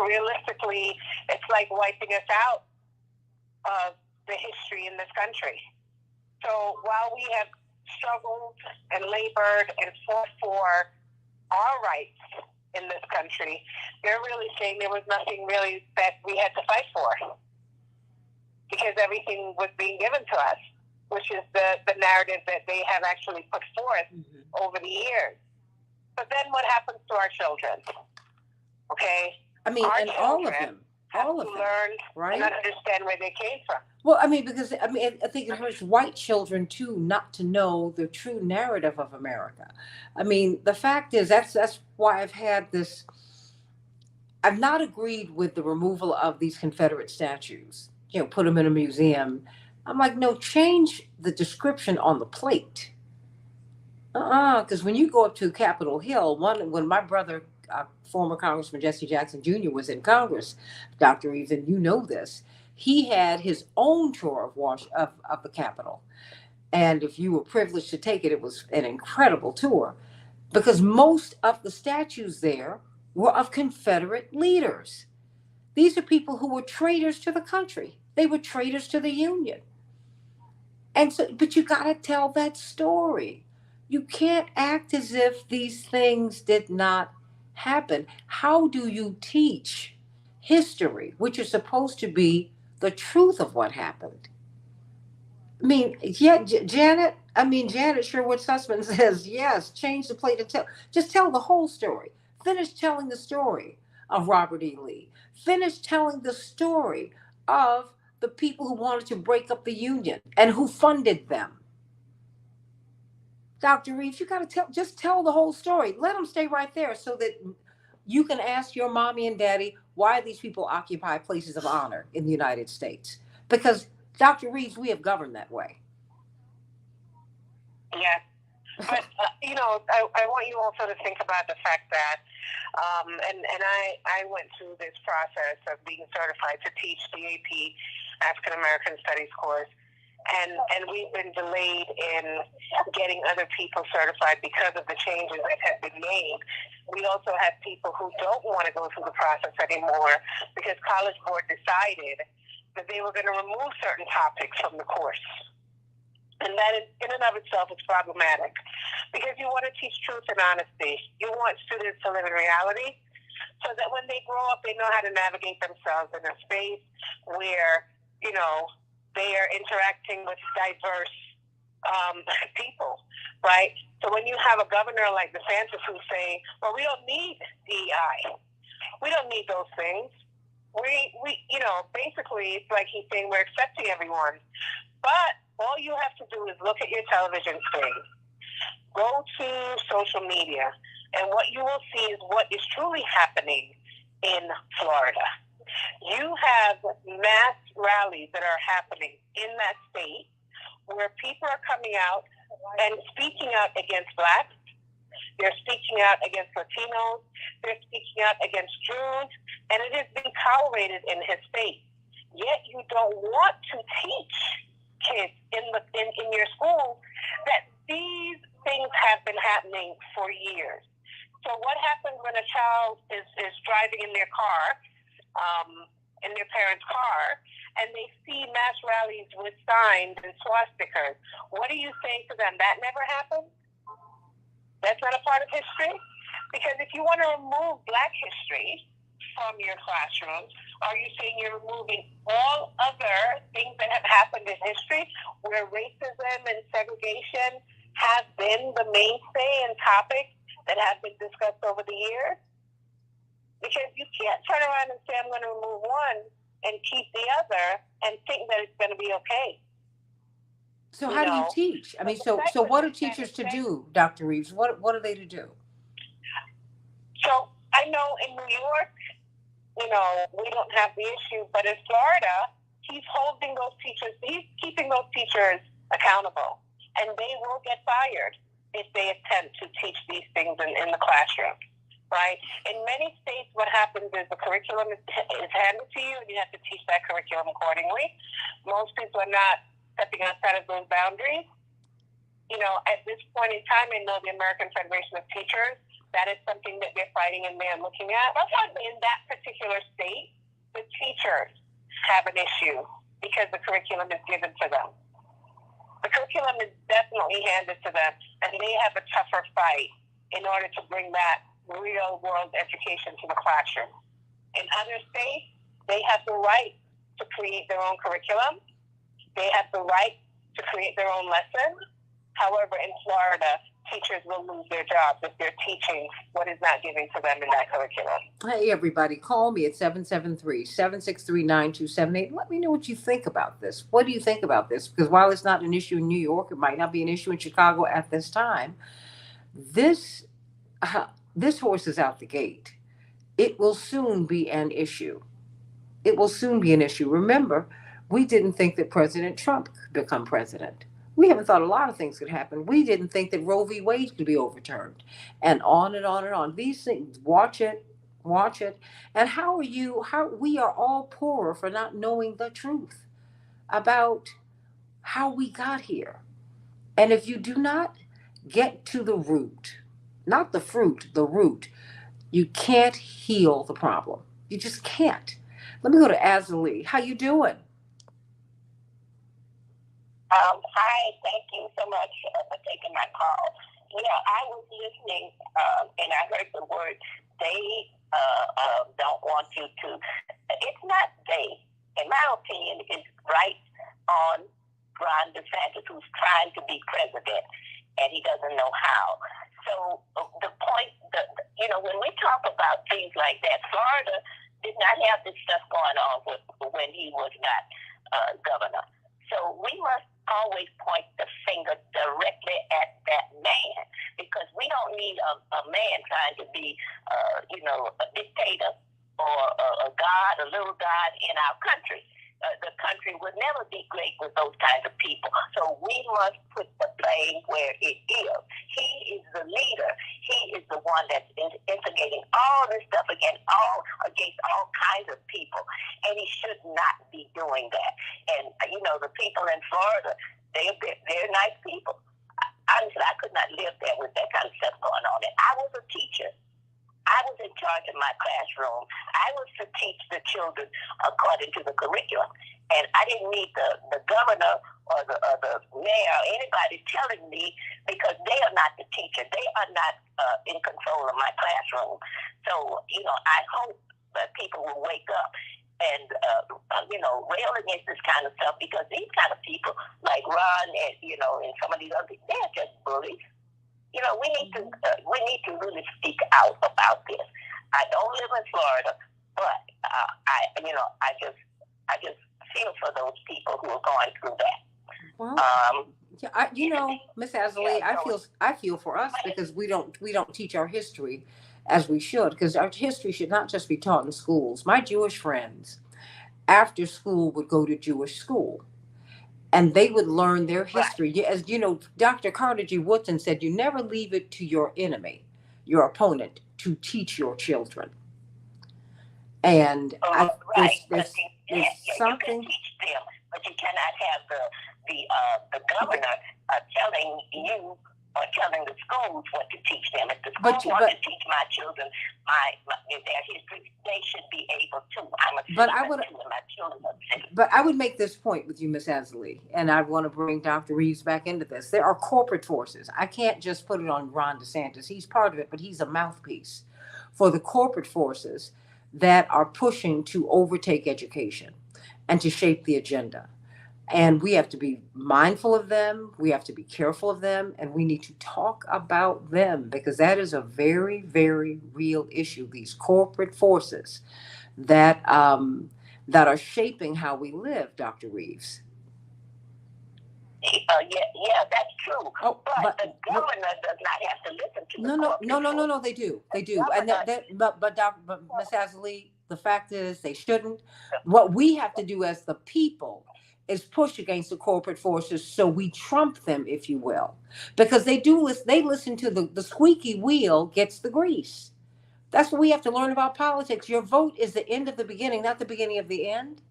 realistically, it's like wiping us out of the history in this country. So while we have struggled and labored and fought for our rights in this country, they're really saying there was nothing really that we had to fight for because everything was being given to us, which is the narrative that they have actually put forth over the years. But then what happens to our children? Okay? I mean, our and all of them. All of them, learn right? and understand where they came from. Well, I mean, because I think it hurts white children too not to know the true narrative of America. I mean, the fact is that's why I've had this. I've not agreed with the removal of these Confederate statues. You know, put them in a museum. I'm like, no, change the description on the plate. Because when you go up to Capitol Hill, when my brother, former Congressman Jesse Jackson Jr. was in Congress, Dr. Reeves, and you know this, he had his own tour of the Capitol. And if you were privileged to take it, it was an incredible tour because most of the statues there were of Confederate leaders. These are people who were traitors to the country. They were traitors to the Union. And so, but you got to tell that story. You can't act as if these things did not happen. How do you teach history, which is supposed to be the truth of what happened? I mean, yeah, Janet Sherwood Sussman says, yes, change the plate and just tell the whole story. Finish telling the story of Robert E. Lee. Finish telling the story of the people who wanted to break up the Union and who funded them. Dr. Reeves, you got to just tell the whole story. Let them stay right there so that you can ask your mommy and daddy why these people occupy places of honor in the United States. Because, Dr. Reeves, we have governed that way. Yeah. But, you know, I want you also to think about the fact that, and I went through this process of being certified to teach the AP African American Studies course. And we've been delayed in getting other people certified because of the changes that have been made. We also have people who don't want to go through the process anymore because College Board decided that they were going to remove certain topics from the course. And that in and of itself is problematic because you want to teach truth and honesty. You want students to live in reality so that when they grow up, they know how to navigate themselves in a space where, you know, they are interacting with diverse people, right? So when you have a governor like DeSantis who's saying, well, we don't need DEI. We don't need those things. basically it's like he's saying we're accepting everyone. But all you have to do is look at your television screen, go to social media, and what you will see is what is truly happening in Florida. You have mass rallies that are happening in that state where people are coming out and speaking out against blacks. They're speaking out against Latinos. They're speaking out against Jews, and it has been tolerated in his state. Yet you don't want to teach kids in your school that these things have been happening for years. So what happens when a child is driving in their car, in their parents' car, and they see mass rallies with signs and swastikas? What are you saying to them? That never happened? That's not a part of history? Because if you want to remove black history from your classroom, are you saying you're removing all other things that have happened in history where racism and segregation have been the mainstay and topics that have been discussed over the years? Because you can't turn around and say, I'm going to remove one and keep the other and think that it's going to be okay. So how do you teach? I mean, so what are teachers to do, Dr. Reeves? What are they to do? So I know in New York, we don't have the issue, but in Florida, he's holding those teachers, he's keeping those teachers accountable, and they will get fired if they attempt to teach these things in the classroom, right? In many states, what happens is the curriculum is handed to you, and you have to teach that curriculum accordingly. Most people are not stepping outside of those boundaries. At this point in time, I know the American Federation of Teachers, that is something that they're fighting and they're looking at. In that particular state, the teachers have an issue because the curriculum is given to them. The curriculum is definitely handed to them, and they have a tougher fight in order to bring that real-world education to the classroom. In other states, they have the right to create their own curriculum. They have the right to create their own lessons. However, in Florida, teachers will lose their jobs if they're teaching what is not given to them in that curriculum. Hey, everybody, call me at 773-763-9278. Let me know what you think about this. What do you think about this? Because while it's not an issue in New York, it might not be an issue in Chicago at this time. This horse is out the gate. It will soon be an issue. It will soon be an issue. Remember, we didn't think that President Trump could become president. We haven't thought a lot of things could happen. We didn't think that Roe v. Wade could be overturned, and on and on and on. These things, watch it. And how we are all poorer for not knowing the truth about how we got here. And if you do not get to the root, not the fruit, the root, you can't heal the problem. You just can't. Let me go to Azalee. How you doing? Hi, thank you so much for taking my call. I was listening, and I heard the word they don't want you to. It's not they. In my opinion, it's right on Ron DeSantis, who's trying to be president, and he doesn't know how. So the point, when we talk about things like that, Florida did not have this stuff going on when he was not governor. So we must always point the finger directly at that man, because we don't need a man trying to be, a dictator or a god, a little god in our country. The country would never be great with those kinds of people. So we must put the blame where it is. He is the leader. He is the one that's instigating all this stuff against all kinds of people. And he should not be doing that. And, the people in Florida, they're nice people. Honestly, I could not live there with that kind of stuff going on. And I was a teacher. I was in charge of my classroom. I was to teach the children according to the curriculum. And I didn't need the governor or the mayor or anybody telling me, because they are not the teacher. They are not in control of my classroom. So, I hope that people will wake up and, rail against this kind of stuff, because these kind of people like Ron and, and some of these other people, they're just bullies. We need to really speak out about this. I don't live in Florida, But I just feel for those people who are going through that. Well, Um, yeah, Miss Azalea, I feel for us because we don't teach our history as we should, because our history should not just be taught in schools. My Jewish friends after school would go to Jewish school and they would learn their history. As you know, Dr. Carter G. Woodson said, you never leave it to your enemy, your opponent, to teach your children. And right, but there's you can something. teach them, but you cannot have the governor telling you or telling the schools what to teach them. If the schools want to teach my children their history, they should be able to. I'm a citizen too, and my children are citizens. But I would make this point with you, Miss Azalea, and I want to bring Dr. Reeves back into this. There are corporate forces. I can't just put it on Ron DeSantis. He's part of it, but he's a mouthpiece for the corporate forces that are pushing to overtake education and to shape the agenda. And we have to be mindful of them. We have to be careful of them. And we need to talk about them because that is a very, very real issue. These corporate forces that that are shaping how we live, Dr. Reeves. Yeah, that's true. Oh, but the governor does not have to listen to the No. They do. And but Miss Azalea, the fact is they shouldn't. What we have to do as the people is push against the corporate forces so we trump them, if you will, because they listen to the squeaky wheel gets the grease. That's what we have to learn about politics. Your vote is the end of the beginning, not the beginning of the end.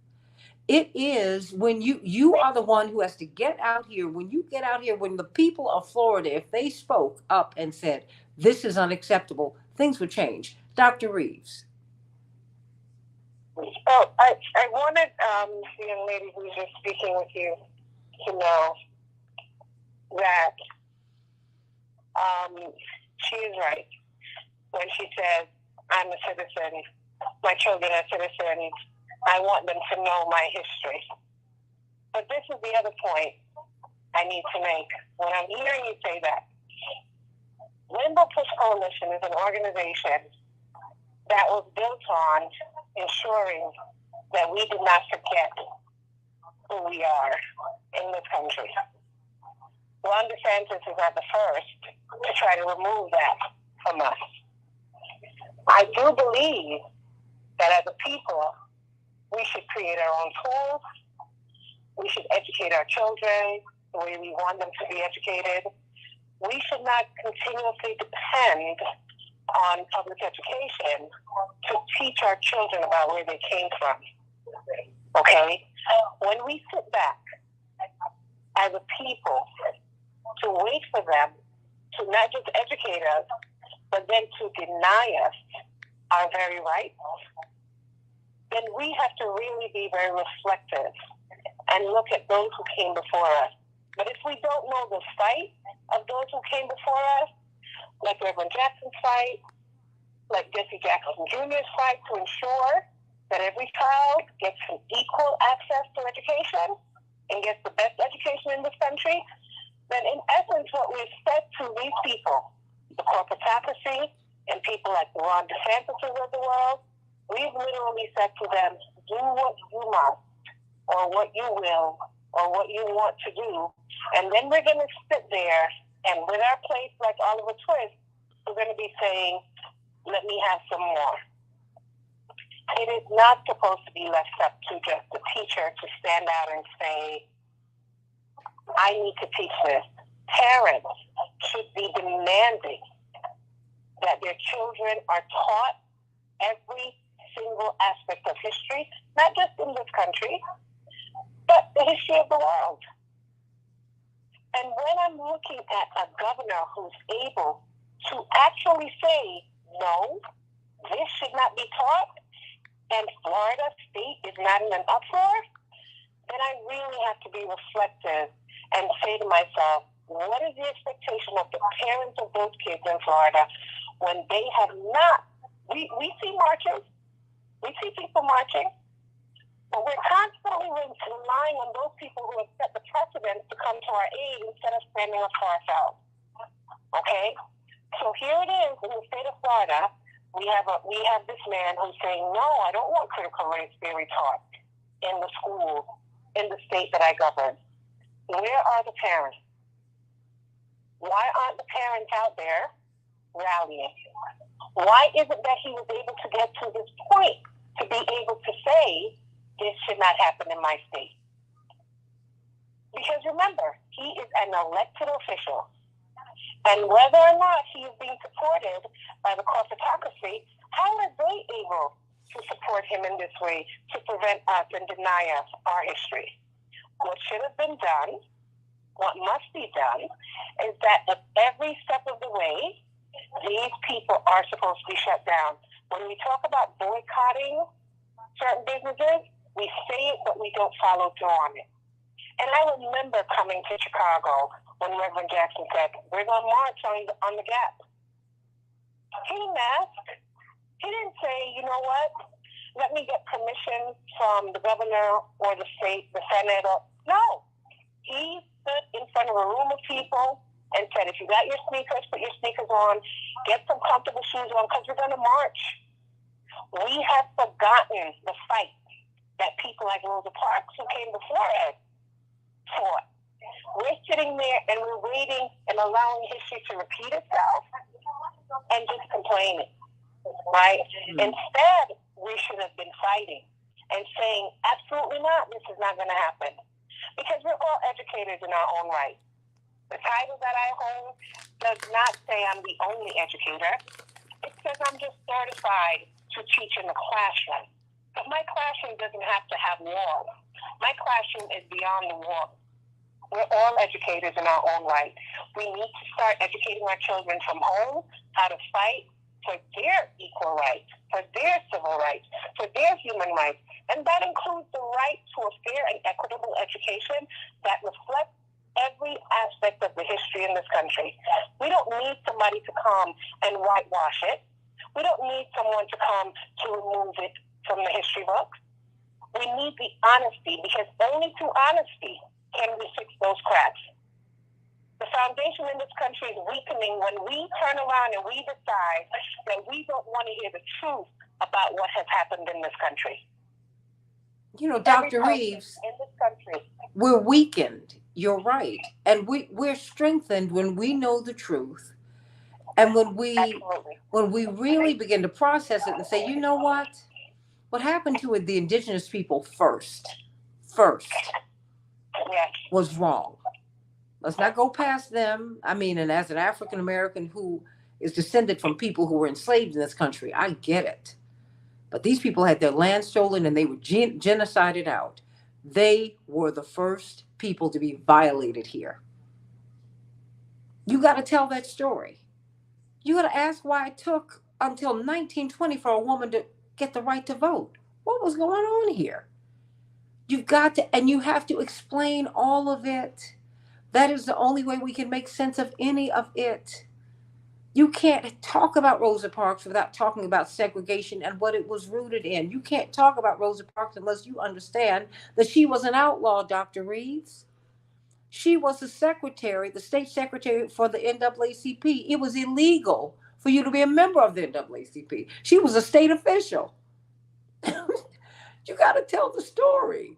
It is when you are the one who has to get out here. When you get out here, when the people of Florida, if they spoke up and said, this is unacceptable, things would change. Dr. Reeves. Oh, I wanted the young lady who was just speaking with you to know that she is right when she says, I'm a citizen, my children are citizens, I want them to know my history. But this is the other point I need to make. When I'm hearing you say that, Rainbow Push Coalition is an organization that was built on ensuring that we do not forget who we are in this country. Ron DeSantis is at the first to try to remove that from us. I do believe that as a people, we should create our own tools. We should educate our children the way we want them to be educated. We should not continuously depend on public education to teach our children about where they came from. Okay? When we sit back as a people to wait for them to not just educate us, but then to deny us our very rights, then we have to really be very reflective and look at those who came before us. But if we don't know the fight of those who came before us, like Reverend Jackson's fight, like Jesse Jackson Jr.'s fight to ensure that every child gets an equal access to education and gets the best education in this country, then in essence what we've said to these people, the corporatocracy and people like the Ron DeSantis of the world, we've literally said to them, do what you must, or what you will, or what you want to do. And then we're going to sit there, and with our plates like Oliver Twist, we're going to be saying, let me have some more. It is not supposed to be left up to just the teacher to stand out and say, I need to teach this. Parents should be demanding that their children are taught every single aspect of history, not just in this country, but the history of the world. And when I'm looking at a governor who's able to actually say, no, this should not be taught, and Florida State is not in an uproar, then I really have to be reflective and say to myself, what is the expectation of the parents of those kids in Florida when they have not? We see marches, we see people marching, but we're constantly relying on those people who have set the precedent to come to our aid instead of standing up for ourselves. Okay? So here it is in the state of Florida. we have this man who's saying, no, I don't want critical race theory taught in the school, in the state that I govern. Where are the parents? Why aren't the parents out there rallying? Why is it that he was able to get to this point to be able to say this should not happen in my state? Because remember, he is an elected official. And whether or not he is being supported by the corporatocracy, how are they able to support him in this way to prevent us and deny us our history? What should have been done, what must be done, is that at every step of the way, these people are supposed to be shut down. When we talk about boycotting certain businesses, we say it, but we don't follow through on it. And I remember coming to Chicago when Reverend Jackson said, we're going to march on the Gap. He didn't ask. He didn't say, you know what, let me get permission from the governor or the state, the Senate. No. He stood in front of a room of people and said, if you got your sneakers, put your sneakers on, get some comfortable shoes on, because we're going to march. We have forgotten the fight that people like Rosa Parks, who came before us, fought. We're sitting there and we're waiting and allowing history to repeat itself and just complaining, right? Mm-hmm. Instead, we should have been fighting and saying, absolutely not, this is not going to happen. Because we're all educators in our own right. The title that I hold does not say I'm the only educator. It says I'm just certified to teach in the classroom. But my classroom doesn't have to have walls. My classroom is beyond the walls. We're all educators in our own right. We need to start educating our children from home how to fight for their equal rights, for their civil rights, for their human rights. And that includes the right to a fair and equitable education that reflects every aspect of the history in this country. We don't need somebody to come and whitewash it. We don't need someone to come to remove it from the history books. We need the honesty, because only through honesty can we fix those cracks. The foundation in this country is weakening when we turn around and we decide that we don't want to hear the truth about what has happened in this country. You know, Dr. Reeves, in this country, we're weakened. You're right. And we're strengthened when we know the truth. And when we really begin to process it and say, you know what happened to the indigenous people first was wrong. Let's not go past them. I mean, and as an African American who is descended from people who were enslaved in this country, I get it. But these people had their land stolen and they were genocided out. They were the first people to be violated here. You got to tell that story. You got to ask why it took until 1920 for a woman to get the right to vote. What was going on here? You've got to, and you have to explain all of it. That is the only way we can make sense of any of it. You can't talk about Rosa Parks without talking about segregation and what it was rooted in. You can't talk about Rosa Parks unless you understand that she was an outlaw, Dr. Reeves. She was the secretary, the state secretary for the NAACP. It was illegal for you to be a member of the NAACP. She was a state official. You got to tell the story.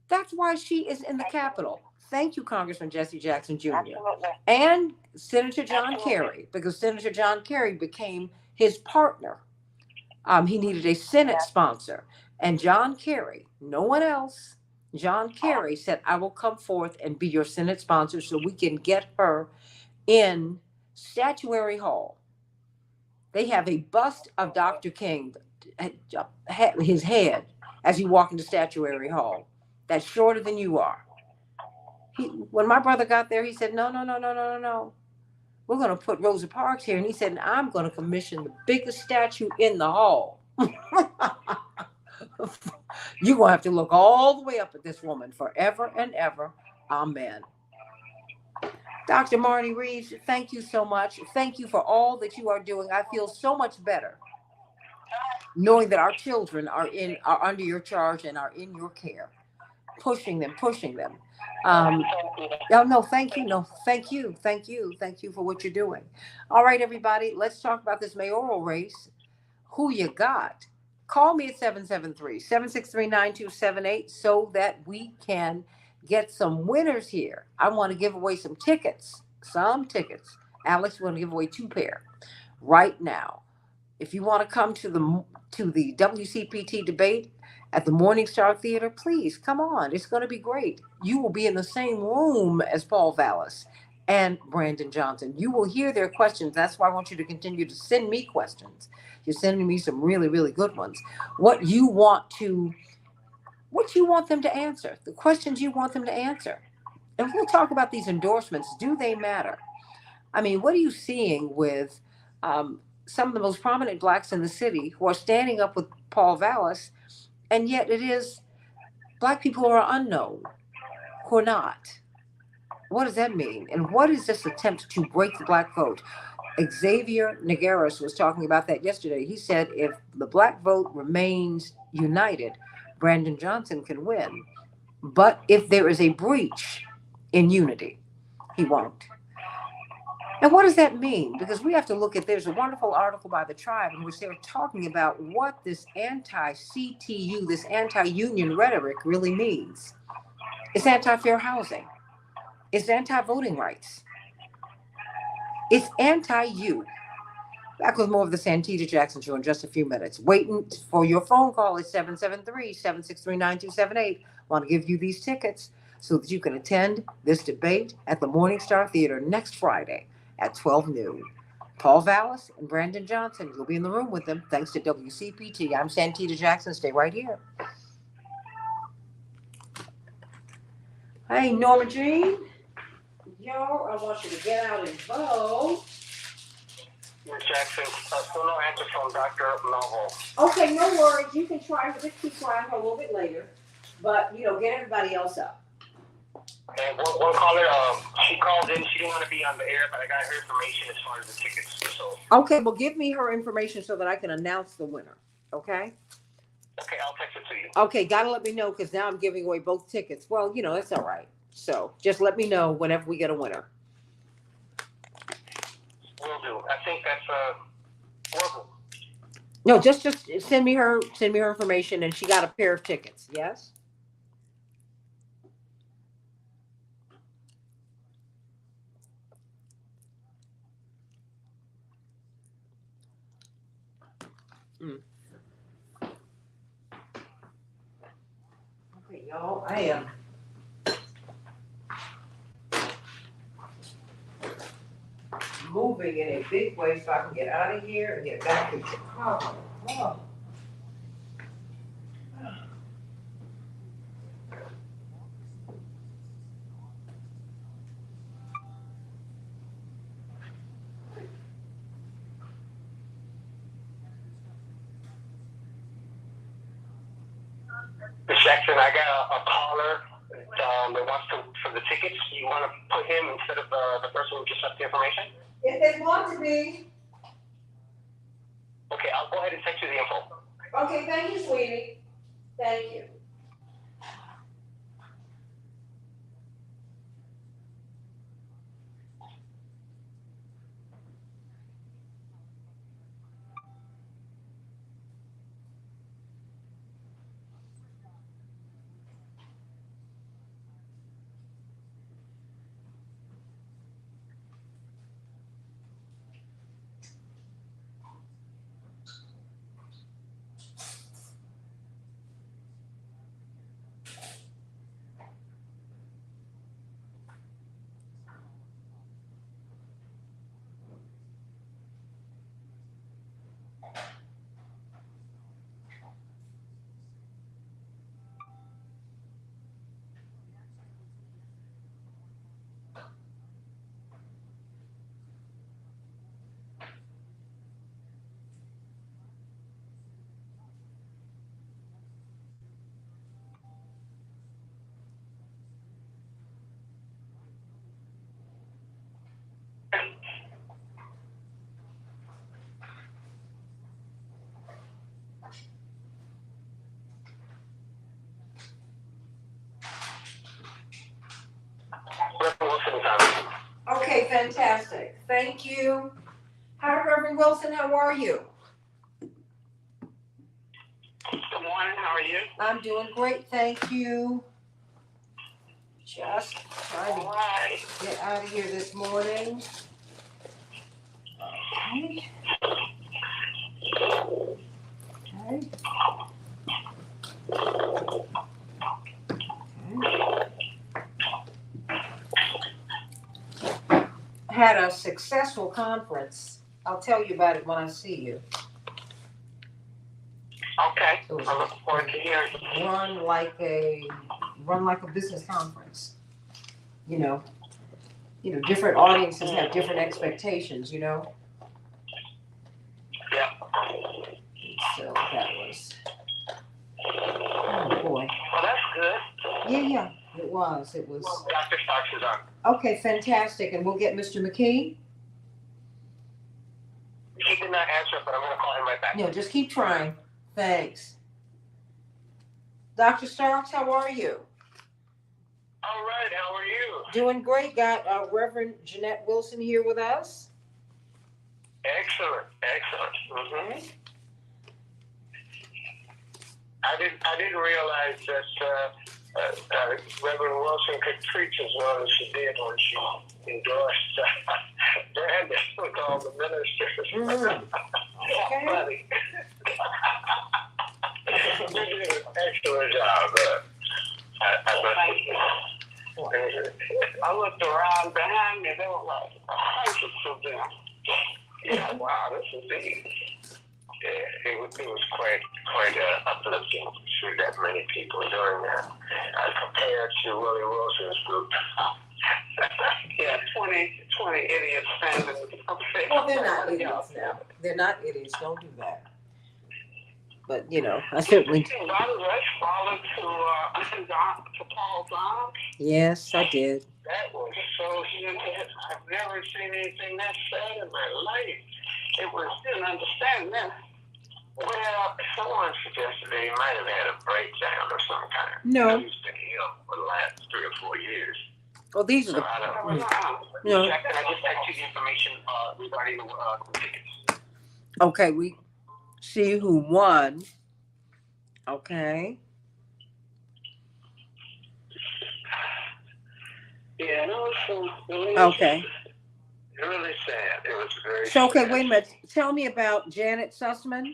That's why she is in the Capitol. Thank you, Congressman Jesse Jackson Jr. Absolutely. And Senator John Kerry, because Senator John Kerry became his partner. He needed a Senate sponsor. And John Kerry, no one else, John Kerry said, I will come forth and be your Senate sponsor so we can get her in Statuary Hall. They have a bust of Dr. King, his head, as you walk into Statuary Hall. That's shorter than you are. When my brother got there, he said, no. We're going to put Rosa Parks here. And he said, I'm going to commission the biggest statue in the hall. You're going to have to look all the way up at this woman forever and ever. Amen. Dr. Marty Reeves, thank you so much. Thank you for all that you are doing. I feel so much better knowing that our children are under your charge and are in your care. Pushing them. Oh, no, thank you. No, thank you. Thank you. Thank you for what you're doing. All right, everybody, let's talk about this mayoral race. Who you got? Call me at 773-763-9278 so that we can get some winners here. I want to give away some tickets. Some tickets. Alex, we're going to give away 2 pair right now. If you want to come to the WCPT debate at the Morning Star Theater, please come on. It's going to be great. You will be in the same room as Paul Vallis and Brandon Johnson. You will hear their questions. That's why I want you to continue to send me questions. You're sending me some really, really good ones. What you want them to answer, the questions you want them to answer. And we'll talk about these endorsements. Do they matter? I mean, what are you seeing with some of the most prominent blacks in the city who are standing up with Paul Vallis, and yet it is black people who are unknown, who are not? What does that mean? And what is this attempt to break the black vote? Xavier Nagaris was talking about that yesterday. He said if the black vote remains united, Brandon Johnson can win. But if there is a breach in unity, he won't. And what does that mean? Because we have to look at, there's a wonderful article by the Tribe in which they're talking about what this anti-CTU, this anti-union rhetoric really means. It's anti-fair housing. It's anti-voting rights. It's anti-you. Back with more of the Santita Jackson Show in just a few minutes. Waiting for your phone call at 773-763-9278. Want to give you these tickets so that you can attend this debate at the Morning Star Theater next Friday at 12 noon. Paul Vallis and Brandon Johnson, you'll be in the room with them thanks to WCPT. I'm Santita Jackson. Stay right here. Hey, Norma Jean. Yo, I want you to get out and vote. Ms. Jackson, still no answer from Dr. Melville. Okay, no worries. You can try to keep trying for a little bit later. But, get everybody else up. And one caller, she called in. She didn't want to be on the air, but I got her information as far as the tickets. So. Okay, well, give me her information so that I can announce the winner. Okay? Okay, I'll text it to you. Okay, gotta let me know because now I'm giving away both tickets. Well, that's all right. So just let me know whenever we get a winner. Will do. I think that's horrible. No, just send me her information, and she got a pair of tickets. Yes. Okay, y'all. I am moving in a big way so I can get out of here and get back to Chicago. Oh. Ms. Jackson, I got a caller that wants for the tickets. You want to put him instead of the person who just left the information? If they want to be. Okay, I'll go ahead and text you the info. Okay, thank you, sweetie. Thank you. fantastic. Thank you. Hi, Reverend Wilson. How are you? Good morning. How are you? I'm doing great. Thank you. Just trying All to right. get out of here this morning. Okay. Had a successful conference. I'll tell you about it when I see you. Okay. It was I look forward to hearing. run like a business conference. You know, different audiences have different expectations. Yeah. So that was, oh boy. Well, that's good. Yeah, it was. Well, Dr. Starks is on. Okay, fantastic. And we'll get Mr. McKee. He did not answer, but I'm going to call him right back. No, just keep trying. Thanks. Dr. Starks, how are you? All right. How are you? Doing great. Got Reverend Jeanette Wilson here with us. Excellent. Mm-hmm. I didn't realize that Reverend Wilson could preach as well as she did when she endorsed Brandon with all the ministers. Mm-hmm. Okay. Funny. You did an excellent job. I looked around behind me. There were like hundreds of them. Yeah, wow, this is easy. Yeah, it was quite uplifting to see that many people doing that compared to Willie Wilson's group. Yeah, 20 idiots standing. Well, they're not idiots now. They're not idiots. Don't do that. But, I certainly. By the way, followed to Paul Don. Yes, I did. That was so huge. I've never seen anything that sad in my life. It was, didn't understand that. Well, someone suggested that he might have had a breakdown or some kind. No. He's been ill for the last 3 or 4 years. Well, these are So the. I don't know. No. I just text you the information regarding the tickets. Okay, we see who won. Okay. Yeah, no, so really, Okay. really sad. It was very So, okay, sad. wait a minute. Tell me about Janet Sussman.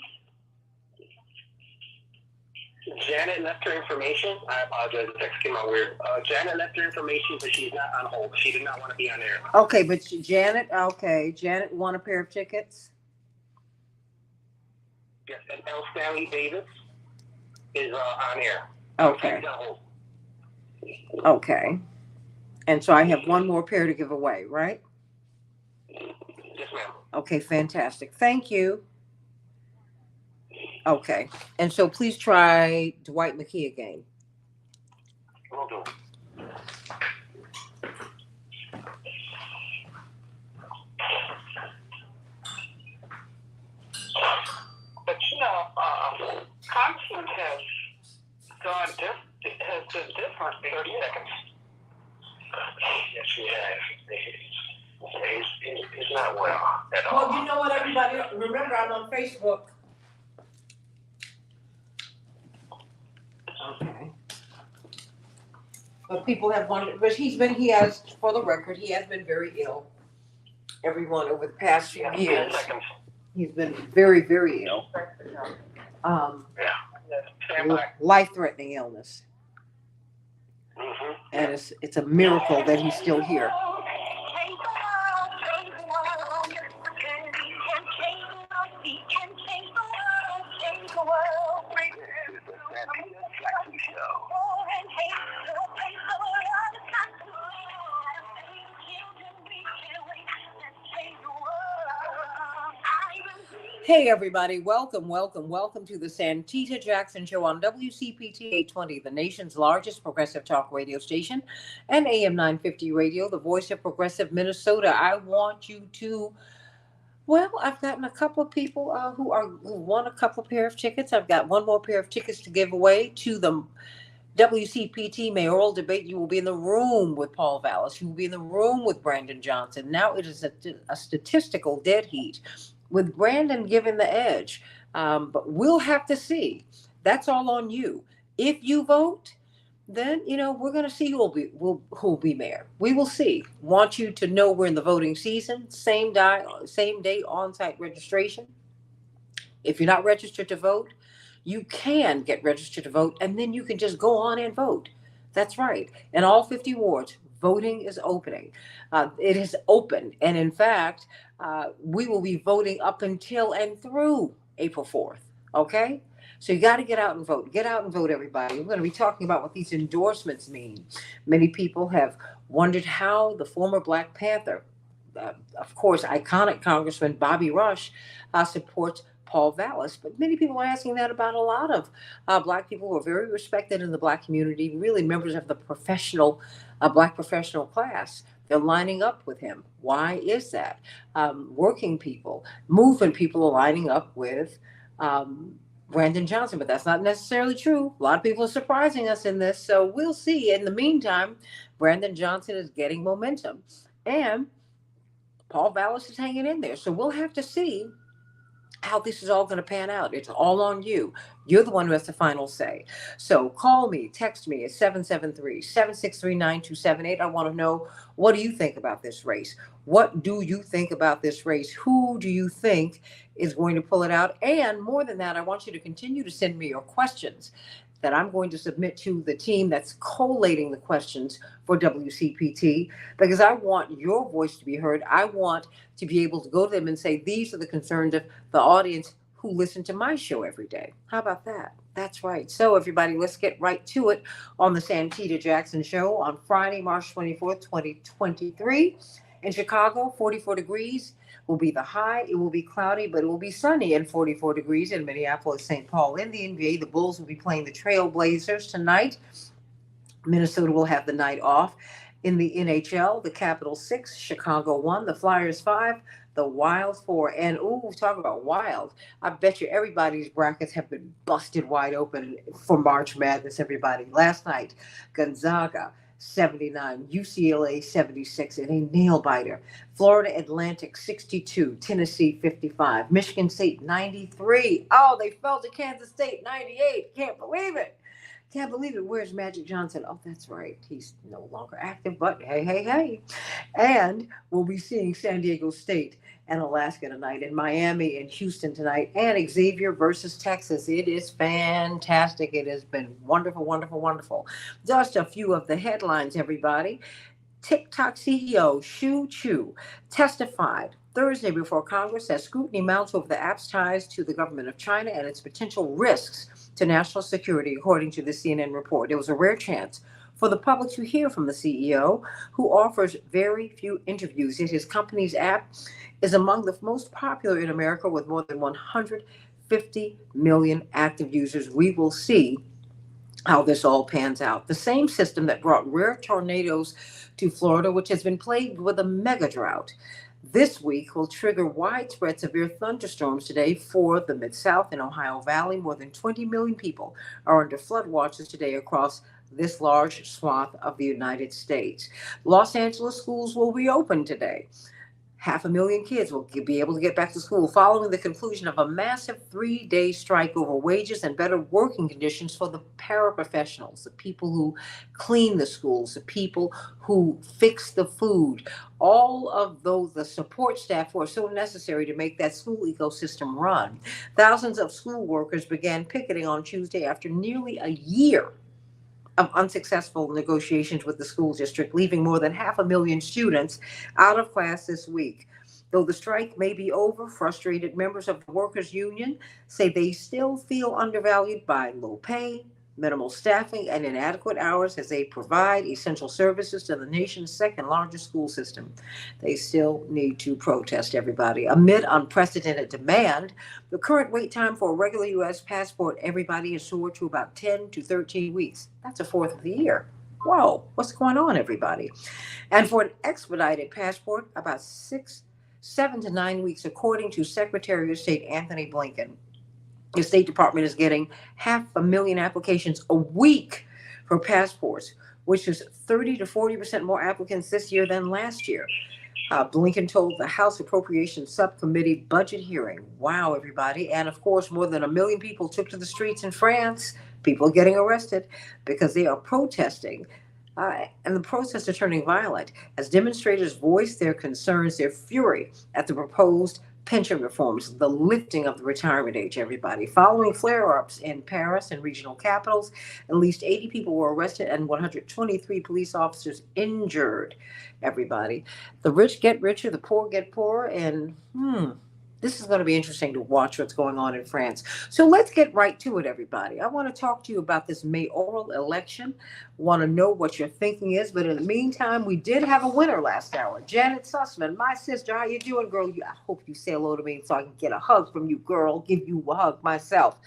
Janet left her information. I apologize. The text came out weird. Janet left her information, but she's not on hold. She did not want to be on air. Okay, but Janet won a pair of tickets. Yes, and L. Stanley Davis is on air. Okay. She's on hold. Okay. And so I have one more pair to give away, right? Yes, ma'am. Okay, fantastic. Thank you. Okay. And so please try Dwight McKee again. Will do. But Constance has been different 30 seconds. Yes, she has. He's not well at all. Well, you know what, everybody? Remember, I'm on Facebook. Okay. But people have wondered, but for the record, he has been very ill. Everyone over the past few years, he's been very, very ill. Life-threatening illness. Mm-hmm. And it's a miracle that he's still here. Hey everybody, welcome to the Santita Jackson Show on WCPT 820, the nation's largest progressive talk radio station, and AM 950 radio, the voice of progressive Minnesota. I want you to, I've gotten a couple of people who won a couple of pair of tickets. I've got one more pair of tickets to give away to the WCPT mayoral debate, you will be in the room with Paul Vallis. You will be in the room with Brandon Johnson. Now it is a statistical dead heat with Brandon giving the edge. But we'll have to see. That's all on you. If you vote, then we're going to see who'll be mayor. We will see. Want you to know we're in the voting season. Same day on-site registration. If you're not registered to vote, you can get registered to vote, and then you can just go on and vote. That's right. In all 50 wards, voting is opening. It is open, and in fact, we will be voting up until and through April 4th. Okay? So you got to get out and vote. Get out and vote, everybody. We're going to be talking about what these endorsements mean. Many people have wondered how the former Black Panther, of course, iconic Congressman Bobby Rush, supports Paul Vallis. But many people are asking that about a lot of Black people who are very respected in the Black community, really members of the Black professional class. They're lining up with him. Why is that? Working people, movement people are lining up with Brandon Johnson, but that's not necessarily true. A lot of people are surprising us in this, so we'll see. In the meantime, Brandon Johnson is getting momentum, and Paul Vallis is hanging in there. So we'll have to see how this is all going to pan out. It's all on you. You're the one who has the final say. So call me, text me at 773-763-9278. I want to know, what do you think about this race? What do you think about this race? Who do you think is going to pull it out? And more than that, I want you to continue to send me your questions that I'm going to submit to the team that's collating the questions for WCPT, because I want your voice to be heard. I want to be able to go to them and say, these are the concerns of the audience who listen to my show every day. How about that? That's right. So everybody, let's get right to it on the Santita Jackson Show on Friday, March 24th, 2023. In Chicago, 44 degrees will be the high. It will be cloudy, but it will be sunny and 44 degrees in Minneapolis, St. Paul. In the NBA, the Bulls will be playing the Trailblazers tonight. Minnesota will have the night off. In the NHL, the Capitals 6, Chicago 1, the Flyers 5, the Wild 4. And talk about wild. I bet you everybody's brackets have been busted wide open for March Madness, everybody. Last night, Gonzaga 79, UCLA 76 in a nail biter. Florida Atlantic 62, Tennessee 55, Michigan State 93. Oh, they fell to Kansas State 98. Can't believe it. Can't believe it. Where's Magic Johnson? Oh, that's right. He's no longer active, but hey. And we'll be seeing San Diego State and Alaska tonight, and Miami and Houston tonight, and Xavier versus Texas. It is fantastic. It has been wonderful, wonderful, wonderful. Just a few of the headlines, everybody. TikTok CEO Shu Chu testified Thursday before Congress as scrutiny mounts over the app's ties to the government of China and its potential risks to national security, according to the CNN report. It was a rare chance for the public to hear from the CEO, who offers very few interviews. Yet his company's app is among the most popular in America, with more than 150 million active users. We will see how this all pans out. The same system that brought rare tornadoes to Florida, which has been plagued with a mega drought, this week will trigger widespread severe thunderstorms today for the Mid-South and Ohio Valley. More than 20 million people are under flood watches today across this large swath of the United States. Los Angeles schools will reopen today. 500,000 kids will be able to get back to school following the conclusion of a massive 3-day strike over wages and better working conditions for the paraprofessionals, the people who clean the schools, the people who fix the food, all of those, the support staff who are so necessary to make that school ecosystem run. Thousands of school workers began picketing on Tuesday after nearly a year of unsuccessful negotiations with the school district, leaving more than 500,000 students out of class this week. Though the strike may be over, frustrated members of the workers' union say they still feel undervalued by low pay, minimal staffing, and inadequate hours as they provide essential services to the nation's second largest school system. They still need to protest, everybody. Amid unprecedented demand, the current wait time for a regular U.S. passport, everybody, is soared to about 10 to 13 weeks. That's a fourth of the year. Whoa, what's going on, everybody? And for an expedited passport, about 7 to 9 weeks, according to Secretary of State Anthony Blinken. The State Department is getting 500,000 applications a week for passports, which is 30 to 40% more applicants this year than last year. Blinken told the House Appropriations Subcommittee budget hearing. Wow, everybody. And of course, more than 1 million people took to the streets in France. People are getting arrested because they are protesting. And the protests are turning violent as demonstrators voice their concerns, their fury at the proposed pension reforms, the lifting of the retirement age, everybody. Following flare ups in Paris and regional capitals, at least 80 people were arrested and 123 police officers injured, everybody. The rich get richer, the poor get poorer, and this is going to be interesting to watch what's going on in France. So let's get right to it, everybody. I want to talk to you about this mayoral election. Want to know what your thinking is, but in the meantime, we did have a winner last hour. Janet Sussman, my sister. How you doing, girl? I hope you say hello to me so I can get a hug from you, girl. Give you a hug myself.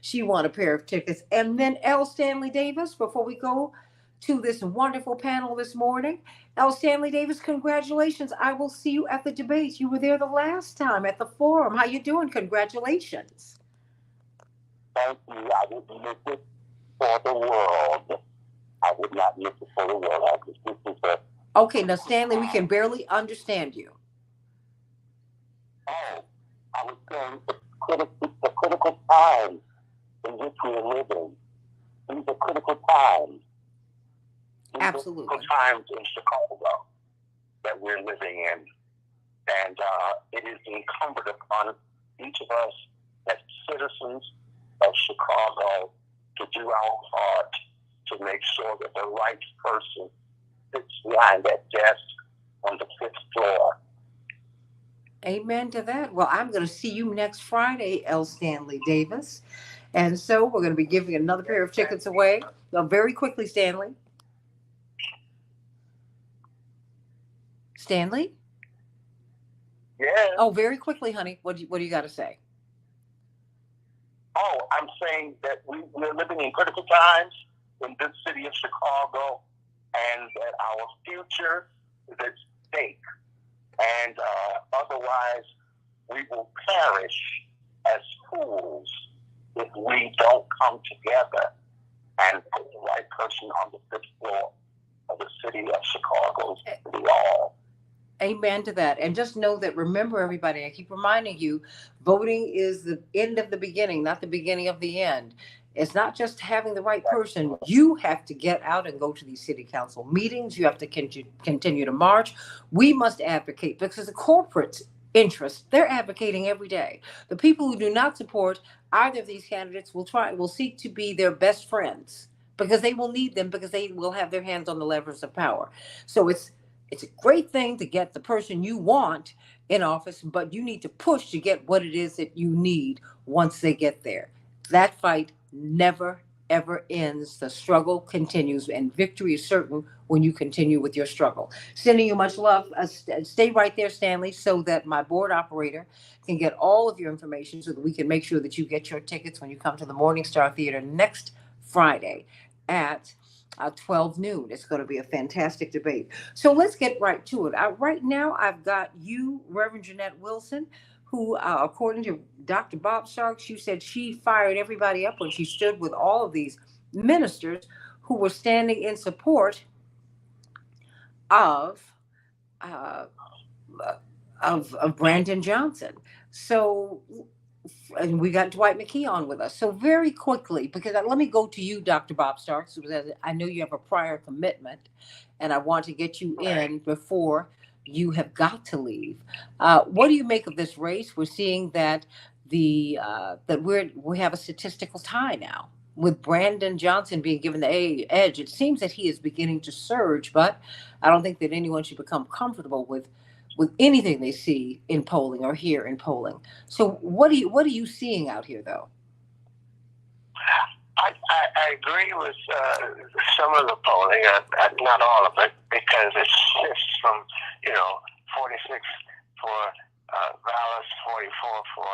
She won a pair of tickets. And then L. Stanley Davis, before we go to this wonderful panel this morning. L. Stanley Davis, congratulations. I will see you at the debate. You were there the last time at the forum. How you doing? Congratulations. Thank you. I wouldn't miss it for the world. I would not miss it for the world. I just miss it for... Okay, now, Stanley, we can barely understand you. Oh, I was saying the critical times in which we are living. These are critical times. Absolutely. Critical times in Chicago that we're living in. And it is incumbent upon each of us as citizens of Chicago to do our part to make sure that the right person sits behind that desk on the 5th floor. Amen to that. Well, I'm going to see you next Friday, L. Stanley Davis. And so we're going to be giving another pair of tickets away. Now, very quickly, Stanley. Stanley? Yeah. Oh, very quickly, honey. What do you got to say? Oh, I'm saying that we're living in critical times in this city of Chicago, and that our future is at stake. And otherwise, we will perish as fools if we don't come together and put the right person on the 5th floor of the city of Chicago's City Hall. Amen to that. And just know that, remember, everybody, I keep reminding you, voting is the end of the beginning, not the beginning of the end. It's not just having the right person. You have to get out and go to these city council meetings. You have to continue to march. We must advocate because the corporate interests, they're advocating every day. The people who do not support either of these candidates will seek to be their best friends because they will need them, because they will have their hands on the levers of power. So it's a great thing to get the person you want in office, but you need to push to get what it is that you need once they get there. That fight never, ever ends. The struggle continues, and victory is certain when you continue with your struggle. Sending you much love. Stay right there, Stanley, so that my board operator can get all of your information so that we can make sure that you get your tickets when you come to the Morning Star Theater next Friday at 12 noon. It's going to be a fantastic debate. So let's get right to it. Right now, I've got you, Reverend Jeanette Wilson, who, according to Dr. Bob Starks, you said she fired everybody up when she stood with all of these ministers who were standing in support of Brandon Johnson. So, and we got Dwight McKee on with us. So very quickly, because let me go to you, Dr. Bob Starks, because I know you have a prior commitment, and I want to get you in before you have got to leave. What do you make of this race? We're seeing that we have a statistical tie now with Brandon Johnson being given the edge. It seems that he is beginning to surge, but I don't think that anyone should become comfortable with anything they see in polling or hear in polling. So what are you seeing out here, though? I agree with some of the polling, not all of it, because it shifts from 46 for Vallis, 44 for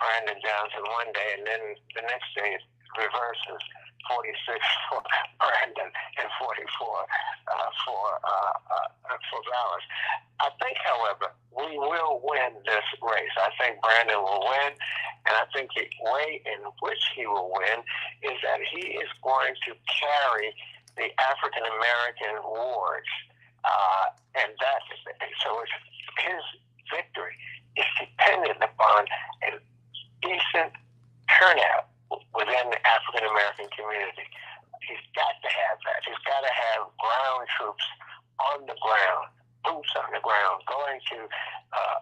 Brandon Johnson one day, and then the next day it reverses. 46 for Brandon and 44 for Vallis. I think, however, we will win this race. I think Brandon will win, and I think the way in which he will win is that he is going to carry the African American wards, and so it's his victory is dependent upon a decent turnout within the African American community. He's got to have that. He's got to have ground troops on the ground, boots on the ground, going to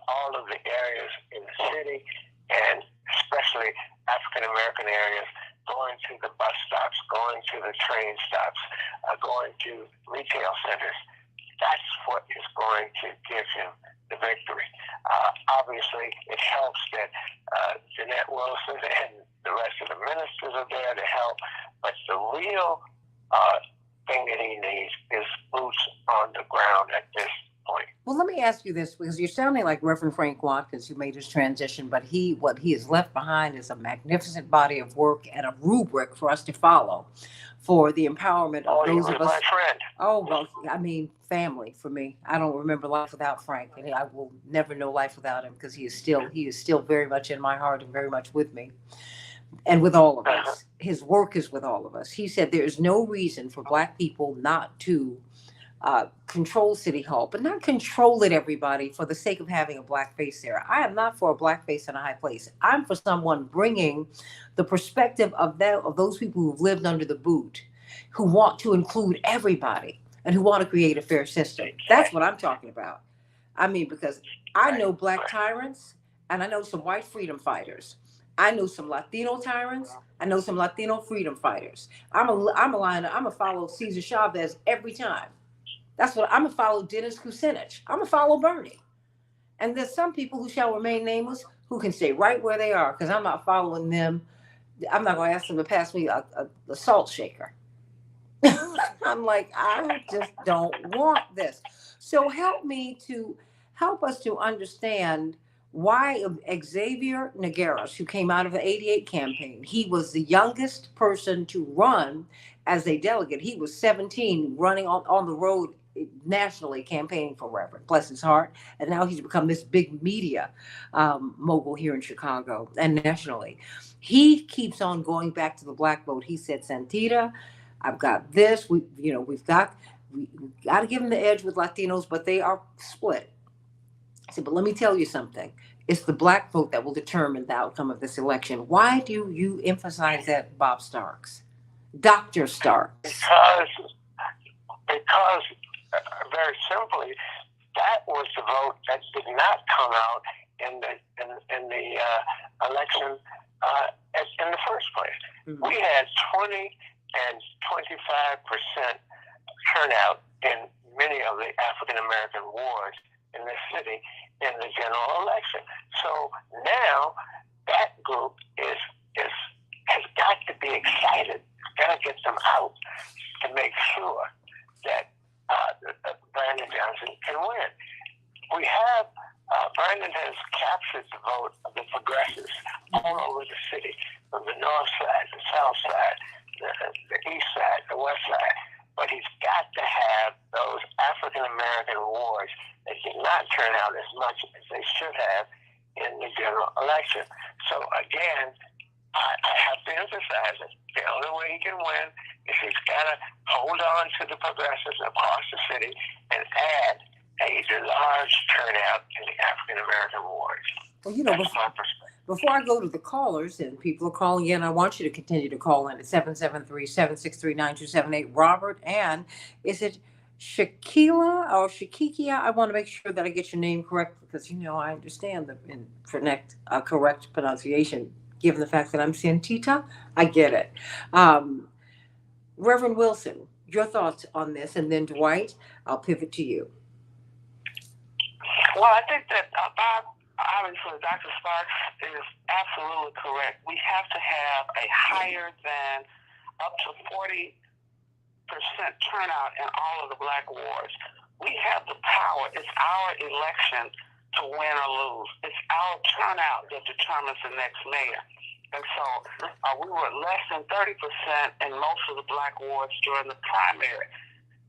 all of the areas in the city, and especially African American areas, going to the bus stops, going to the train stops, going to retail centers. That's what is going to give him the victory. Obviously, it helps that Jeanette Wilson and the rest of the ministers are there to help, but the real thing that he needs is boots on the ground at this point. Well, let me ask you this, because you're sounding like Reverend Frank Watkins, who made his transition, but what he has left behind is a magnificent body of work and a rubric for us to follow for the empowerment of those of us. My friend. Oh, well, I mean, family for me. I don't remember life without Frank, and I will never know life without him, because he is still very much in my heart and very much with me. And with all of us. His work is with all of us. He said there is no reason for Black people not to control City Hall, but not control it, everybody, for the sake of having a Black face there. I am not for a Black face in a high place. I'm for someone bringing the perspective of those people who've lived under the boot, who want to include everybody and who want to create a fair system. That's what I'm talking about. I mean, because I know Black tyrants and I know some white freedom fighters. I know some Latino tyrants. I know some Latino freedom fighters. I'm a follow Cesar Chavez every time. That's what I'm gonna follow. Dennis Kucinich. I'm gonna follow Bernie. And there's some people who shall remain nameless who can stay right where they are, because I'm not following them. I'm not gonna ask them to pass me a salt shaker. I'm like, I just don't want this. So help us to understand why Xavier Nigueras, who came out of the '88 campaign, he was the youngest person to run as a delegate. He was 17, running on the road nationally, campaigning for Reverend, bless his heart. And now he's become this big media mogul here in Chicago and nationally. He keeps on going back to the Black vote. He said, Santita, I've got this. We've got to give them the edge with Latinos, but they are split. I said, but let me tell you something. It's the Black vote that will determine the outcome of this election. Why do you emphasize that, Bob Starks? Dr. Starks? Because very simply, that was the vote that did not come out in the election in the first place. Mm-hmm. We had 20 and 25% turnout in many of the African American wards in the city in the general election. So now that group has got to be excited. Got to get them out to make sure that Brandon Johnson can win. We have Brandon has captured the vote of the progressives all over the city, from the north side, the south side, the east side, the west side. But he's got to have those African American wards that did not turn out as much as they should have in the general election. So again, I have to emphasize it. The only way he can win is he's got to hold on to the progressives across the city and add a large turnout in the African American wards. Well, that's my perspective. Before I go to the callers, and people are calling in, I want you to continue to call in at 773-763-9278. Robert, and is it Shakila or Shakikia? I want to make sure that I get your name correct, because I understand the correct pronunciation. Given the fact that I'm Santita, I get it. Reverend Wilson, your thoughts on this, and then Dwight, I'll pivot to you. Well, I think that Bob, obviously, Dr. Sparks is absolutely correct. We have to have a higher than up to 40% turnout in all of the Black wards. We have the power. It's our election to win or lose. It's our turnout that determines the next mayor. And so we were less than 30% in most of the Black wards during the primary.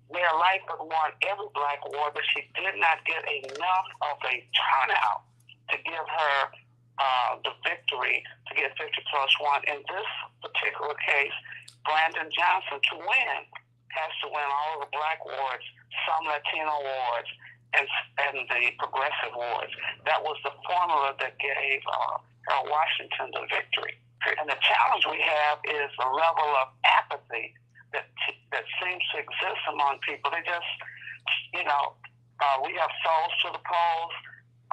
Mayor Lightfoot won every Black ward, but she did not get enough of a turnout to give her the victory, to get 50+1. In this particular case, Brandon Johnson to win has to win all of the black wards, some Latino wards, and the progressive wards. That was the formula that gave Harold Washington the victory. And the challenge we have is the level of apathy that seems to exist among people. They just, we have souls to the polls,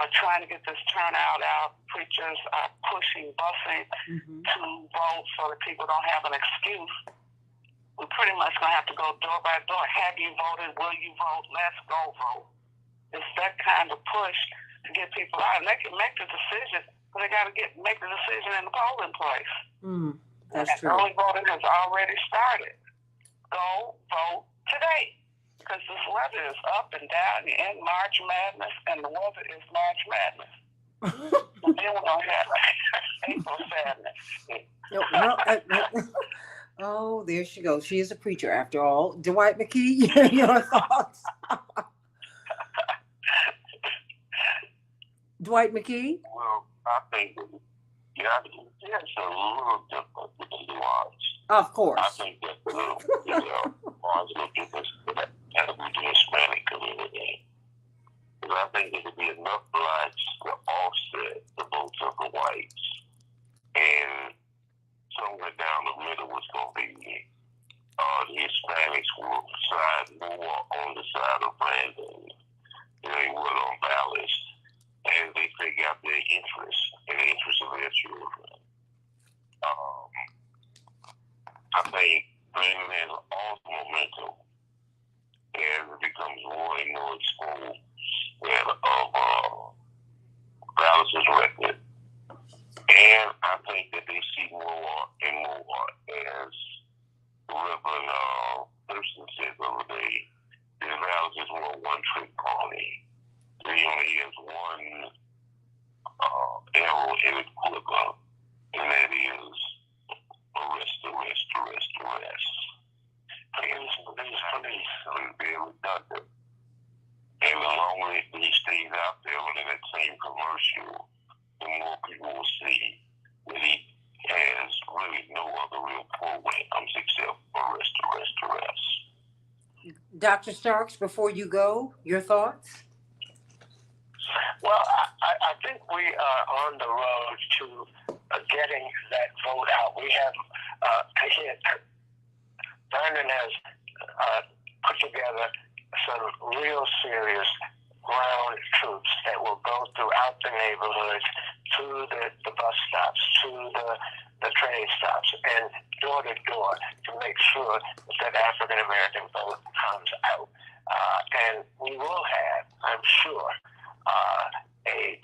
are trying to get this turnout out. Preachers are pushing, busing to vote so that people don't have an excuse. We're pretty much going to have to go door by door. Have you voted? Will you vote? Let's go vote. It's that kind of push to get people out. And they can make the decision, but they got to make the decision in the polling place. That's true. Early voting has already started. Go vote today. Because this weather is up and down. You're in March Madness, and the weather is March Madness. And then we're going to have April sadness. Oh, there she goes. She is a preacher after all. Dwight McKee, your thoughts? Dwight McKee? Well, I think it's a little different with the nuance. Of course. I think that marginal difference that we do Hispanic community. Because I think there could be enough blacks to offset the votes of the whites. And somewhere down the middle was going to be the Hispanics will side more on the side of Brandon than they would on Ballas, as they figure out their interests and the interests of their children. I think Brandon has all the momentum as it becomes more and more exposed of Ballas' record. And I think that they see more and more, as Reverend Thurston said the other day, that Ballas is more one-trick pony. He only has one arrow in his quiver, and that is arrest. Police. Very redundant. And the longer he stays out there under that same commercial, the more people will see that he has really no other real programs except arrest. Dr. Starks, before you go, your thoughts? Well, I think we are on the road to getting that vote out. We have, Brandon has put together some real serious ground troops that will go throughout the neighborhoods, to the bus stops, to the train stops, and door to door to make sure that African American vote comes out. And we will have, I'm sure, a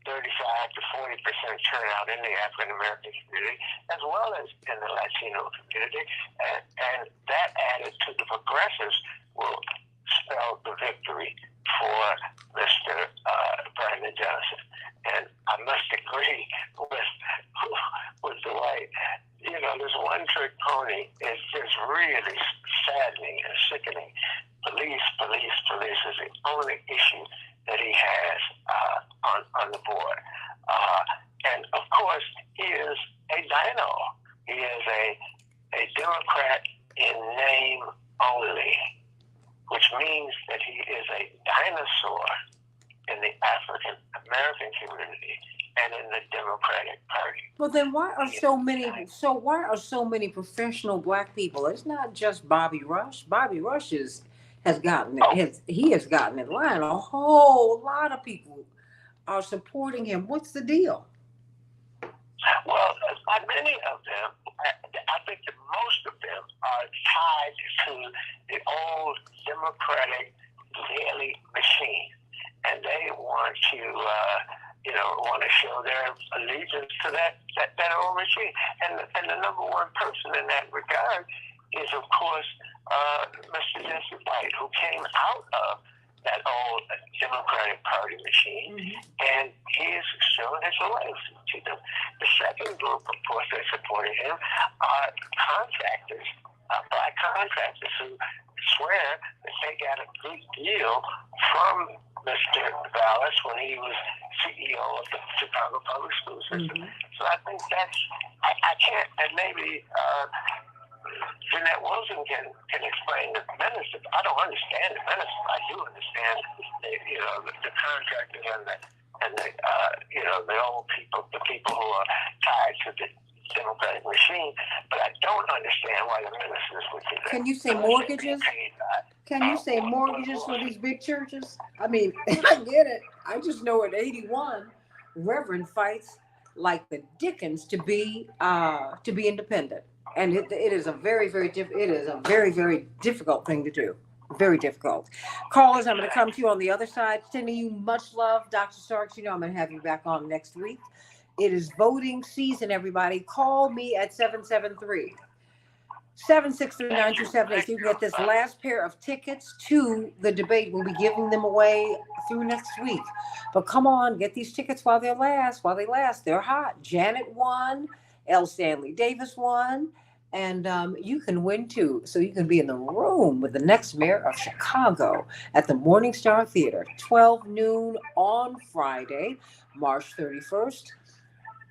35 to 40% turnout in the African American community, as well as in the Latino community, and that added to the progressives will spell the victory for Mr. Brandon Johnson. And I must agree with Dwight. This one-trick pony is just really saddening and sickening. Police is the only issue that he has on the board. And of course, he is a dino. He is a Democrat in name only, which means that he is a dinosaur in the African American community and in the Democratic Party. Well, then why are so many professional black people? It's not just Bobby Rush. Bobby Rush has gotten in line. A whole lot of people are supporting him. What's the deal? Well, many of them, I think that most of them are tied to the old Democratic daily machine, and they want to, show their allegiance to that old machine. And the number one person in that regard is, of course, Mr. Jesse White, who came out of that old Democratic Party machine, and he's shown his loyalty to them. The second group, of course, that supported him are contractors, black contractors who swear that they got a good deal from Mr. Ballas when he was CEO of the Chicago Public School System. So I think I can't, and maybe Jeanette Wilson can explain the benefits. I don't understand the benefits. I do understand, the contractors and the the old people, the people who are tied to the Democratic machine. But I don't understand why the ministers would do that. Can you say mortgages? Can you say mortgages for these big churches? I mean, I get it. I just know at 81, Reverend fights like the Dickens to be independent, and it is a very very difficult thing to do. Very difficult. Callers, I'm going to come to you on the other side. Sending you much love, Dr. Starks. You know I'm going to have you back on next week. It is voting season, everybody. Call me at 773. 763-9278. So you can get this last pair of tickets to the debate. We'll be giving them away through next week. But come on, get these tickets while they last. They're hot. Janet won. L. Stanley Davis won. And you can win too. So you can be in the room with the next mayor of Chicago at the Morning Star Theater, 12 noon on Friday, March 31st.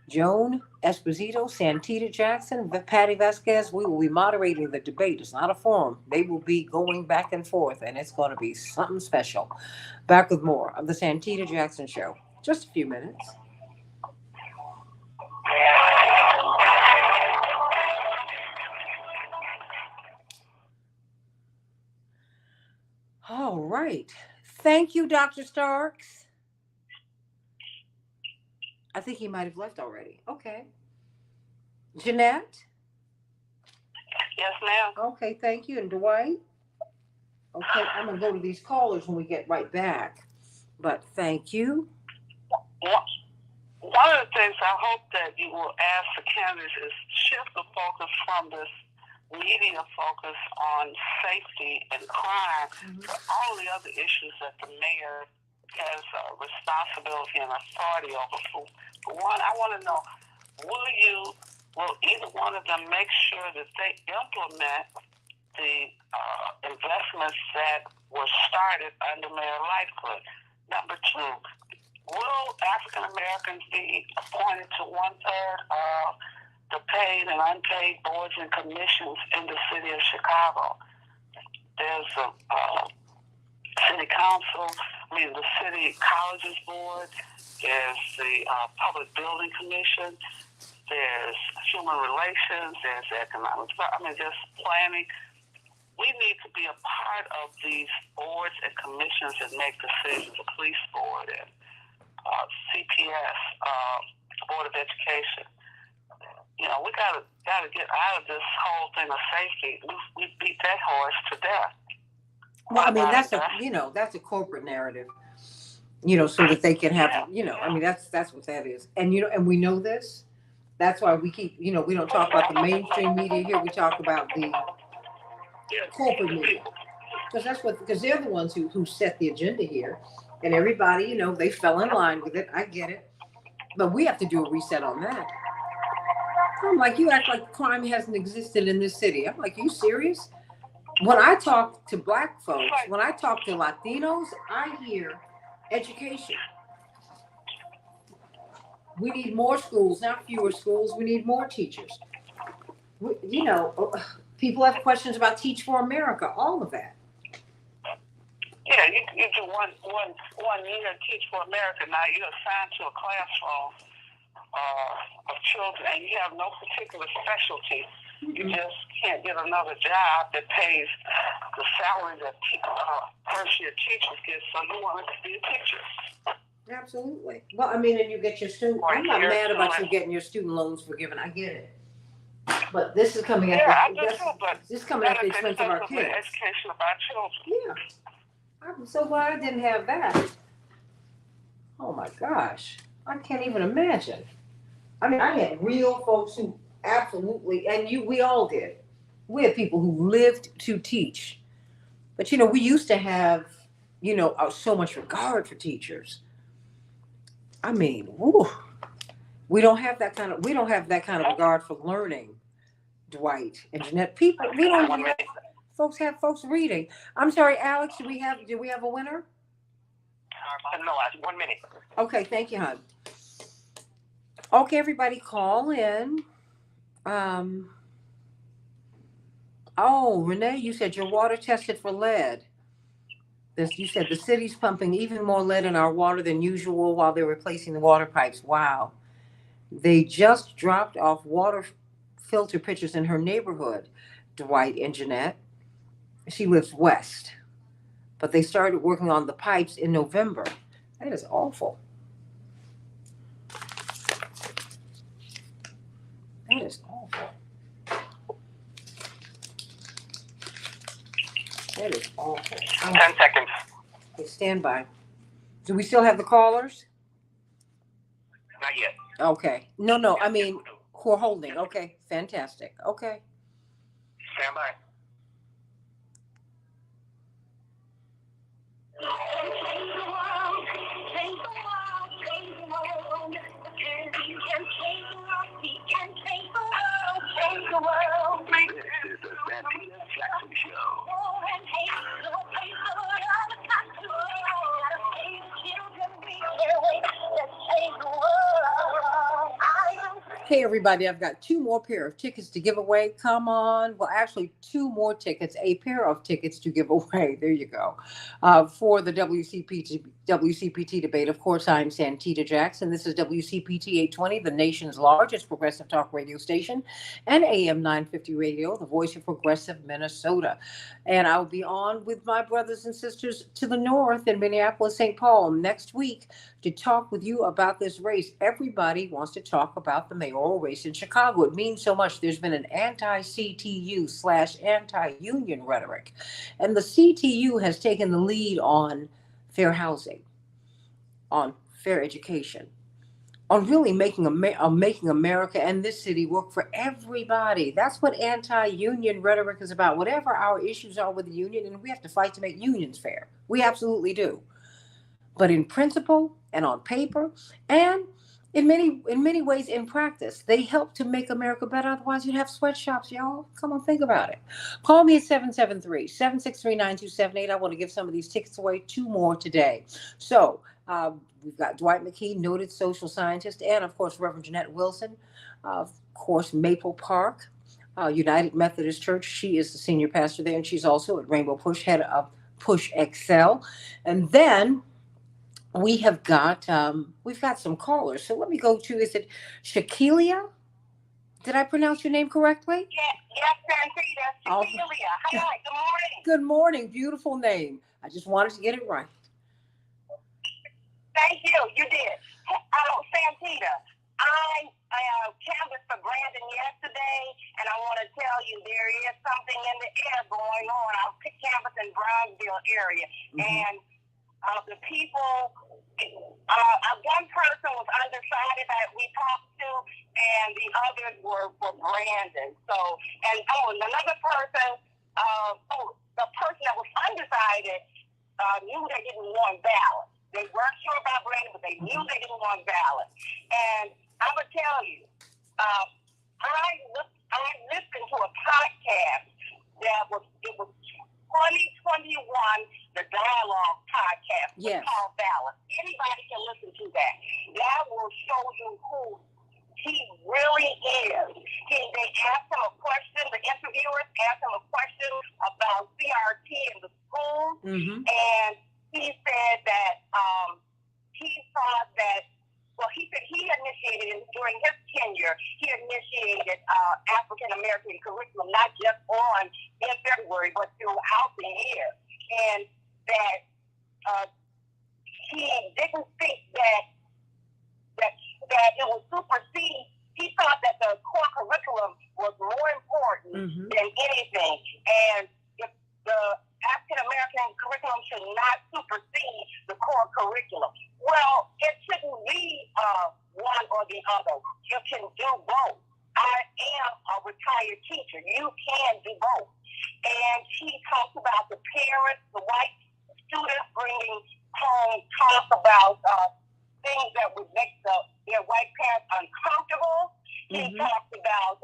Joan Esposito, Santita Jackson, Patty Vasquez, we will be moderating the debate. It's not a forum. They will be going back and forth, and it's going to be something special. Back with more of the Santita Jackson Show. Just a few minutes. All right. Thank you, Dr. Starks. I think he might have left already. Okay. Jeanette? Yes, ma'am. Okay, thank you. And Dwight? Okay, I'm going to go to these callers when we get right back. But thank you. One of the things I hope that you will ask the candidates is shift the focus from this media focus on safety and crime to all the other issues that the mayor has responsibility and authority over. For one, I want to know, will either one of them make sure that they implement the investments that were started under Mayor Lightfoot? Number two, will African Americans be appointed to 1/3 of the paid and unpaid boards and commissions in the city of Chicago? There's a city council, the city colleges board, there's the public building commission, there's human relations, there's economics, there's planning. We need to be a part of these boards and commissions that make decisions. The police board and CPS, Board of Education. We gotta get out of this whole thing of safety. We beat that horse to death. Well, that's a corporate narrative, so that they can have, that's what that is. And, and we know this. That's why we keep, we don't talk about the mainstream media here. We talk about the corporate media. Because they're the ones who set the agenda here. And everybody, they fell in line with it. I get it. But we have to do a reset on that. I'm like, you act like crime hasn't existed in this city. I'm like, you serious? When I talk to Black folks, when I talk to Latinos, I hear education. We need more schools, not fewer schools. We need more teachers. People have questions about Teach for America, all of that. Yeah, you do one year Teach for America. Now you're assigned to a classroom of children, and you have no particular specialty. You just can't get another job that pays the salary that first-year teachers get, so you want to be a teacher. Absolutely. Well, and you get your student. I'm not mad about you getting your student loans forgiven. I get it. But this is coming at the expense of our kids. Education of our children. Yeah. I'm so glad I didn't have that. Oh my gosh. I can't even imagine. I had real folks who absolutely, and we all did. We had people who lived to teach. But we used to have, so much regard for teachers. We don't have that kind of regard for learning, Dwight and Jeanette. Folks have folks reading. I'm sorry, Alex, do we have a winner? No, 1 minute. Okay, thank you, hon. Okay, everybody call in. Oh, Renee, you said your water tested for lead. You said the city's pumping even more lead in our water than usual while they're replacing the water pipes. Wow. They just dropped off water filter pitchers in her neighborhood, Dwight and Jeanette. She lives west, but they started working on the pipes in November. That is awful. That is awful. That is awful. 10 seconds. Okay, stand by. Do we still have the callers? Not yet. Okay. No, I mean, who are holding. Okay, fantastic. Okay. Stand by. This is the Santita Jackson Show. Hey everybody, I've got 2 more pair of tickets to give away. Come on. Well, actually 2 more tickets, a pair of tickets to give away. There you go. For the WCPT debate. Of course, I'm Santita Jackson. This is WCPT 820, the nation's largest progressive talk radio station, and AM 950 radio, the voice of progressive Minnesota. And I'll be on with my brothers and sisters to the north in Minneapolis, St. Paul next week to talk with you about this race. Everybody wants to talk about the mayoral race in Chicago. It means so much. There's been an anti-CTU/anti-union rhetoric. And the CTU has taken the lead on fair housing, on fair education, on really making America and this city work for everybody. That's what anti-union rhetoric is about. Whatever our issues are with the union, and we have to fight to make unions fair. We absolutely do. But in principle and on paper and in many ways in practice, they help to make America better. Otherwise, you'd have sweatshops, y'all. Come on, think about it. Call me at 773-763-9278. I want to give some of these tickets away, 2 more today. So we've got Dwight McKee, noted social scientist, and of course, Reverend Jeanette Wilson, of course, Maple Park, United Methodist Church. She is the senior pastor there, and she's also at Rainbow Push, head of Push Excel. And then we've got some callers. So let me go to, is it Shakilia? Did I pronounce your name correctly? Yes, Santita. Shakilia. Hi, good morning. Good morning. Beautiful name. I just wanted to get it right. Thank you. You did. Santita, I canvassed for Brandon yesterday, and I want to tell you there is something in the air going on. I was canvassing Brownsville area, and the people, one person was undecided that we talked to, and the others were Brandon. So, and another person, the person that was undecided knew they didn't want ballots. They weren't sure about Brandon, but they knew they didn't want ballots. And I'm gonna tell you, I listened to a podcast that was 2021, the Dialogue podcast. Yes. Called Balance. Anybody can listen to that. That will show you who he really is. They asked him a question, the interviewers asked him a question about CRT in the schools, and he said that he thought that, well, he said he initiated, during his tenure, he initiated African American curriculum, not just in February, but throughout the year. And that he didn't think that it would supersede. He thought that the core curriculum was more important than anything. And if the African American curriculum should not supersede the core curriculum. Well, it shouldn't be one or the other. You can do both. I am a retired teacher. You can do both. And he talks about the parents, the white students bringing home talk about things that would make their white parents uncomfortable. He talks about,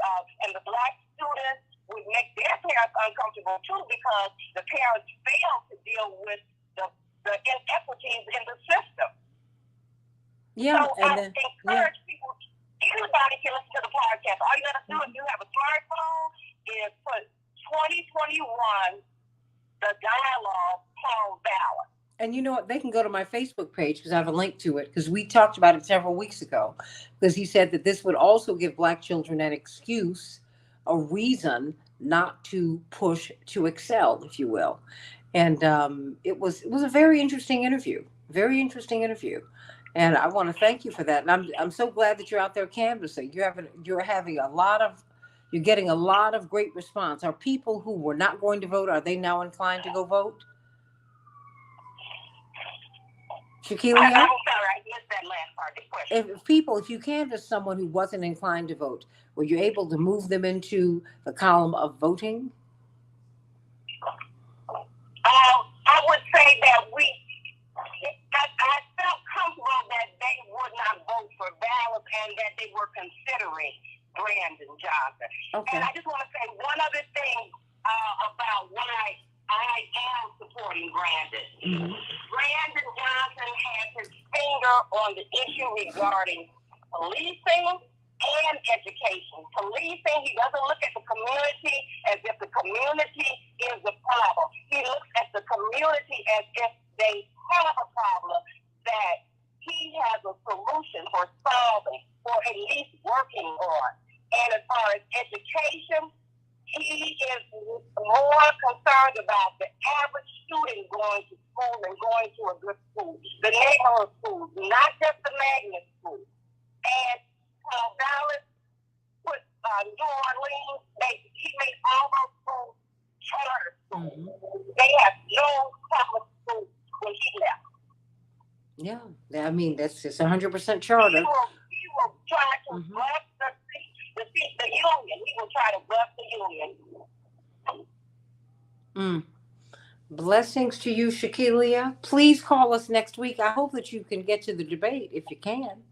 and the black students would make their parents uncomfortable too, because the parents fail to deal with the inequities in the system. Yeah, so I encourage people, anybody can listen to the podcast. All you got to do if you have a smartphone is put 2021, the dialogue Paul Ballot. And you know what? They can go to my Facebook page because I have a link to it, because we talked about it several weeks ago. Because he said that this would also give Black children an excuse, a reason not to push to excel, if you will. And it was a very interesting interview, very interesting interview. And I want to thank you for that. And I'm so glad that you're out there canvassing. You're getting a lot of great response. Are people who were not going to vote, are they now inclined to go vote? Shakilia? I'm sorry, I missed that last part of the question. If you canvass someone who wasn't inclined to vote, were you able to move them into the column of voting? I would say that I felt comfortable that they would not vote for ballots and that they were considering Brandon Johnson. Okay. And I just want to say one other thing about why I am supporting Brandon. Mm-hmm. Brandon Johnson has his finger on the issue regarding policing and education. Policing, he doesn't look at the community as if the community is the problem. He looks at the community as if they have a problem that he has a solution for solving or at least working on. And as far as education, he is more concerned about the average student going to school and going to a good school, the neighborhood schools, not just the magnet schools. And Dallas put New Orleans, he made all those schools charter schools. Mm-hmm. They have no public schools when he left. Yeah, I mean, that's just 100% charter. He will try to bust the union. He will try to bust the union. Blessings to you, Shakilia. Please call us next week. I hope that you can get to the debate if you can.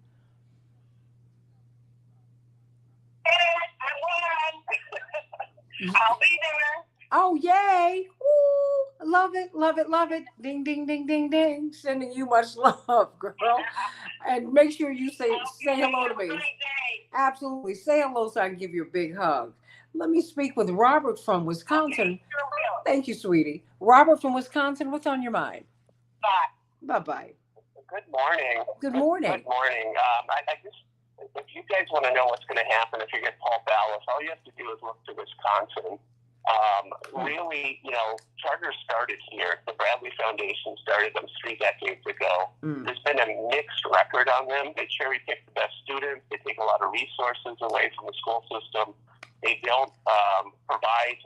I'll be there. Oh, yay. Woo. Love it, love it, love it. Ding, ding, ding, ding, ding. Sending you much love, girl. And make sure you say hello to me. Absolutely. Say hello so I can give you a big hug. Let me speak with Robert from Wisconsin. Thank you, sweetie. Robert from Wisconsin, what's on your mind? Bye. Bye-bye. Good morning. Good morning. Good morning. I just, if you guys want to know what's going to happen if you get Paul Ballot, all you have to do is look to Wisconsin. Really, charters started here. The Bradley Foundation started them 3 decades ago. There's been a mixed record on them. They cherry pick the best students. They take a lot of resources away from the school system. They don't provide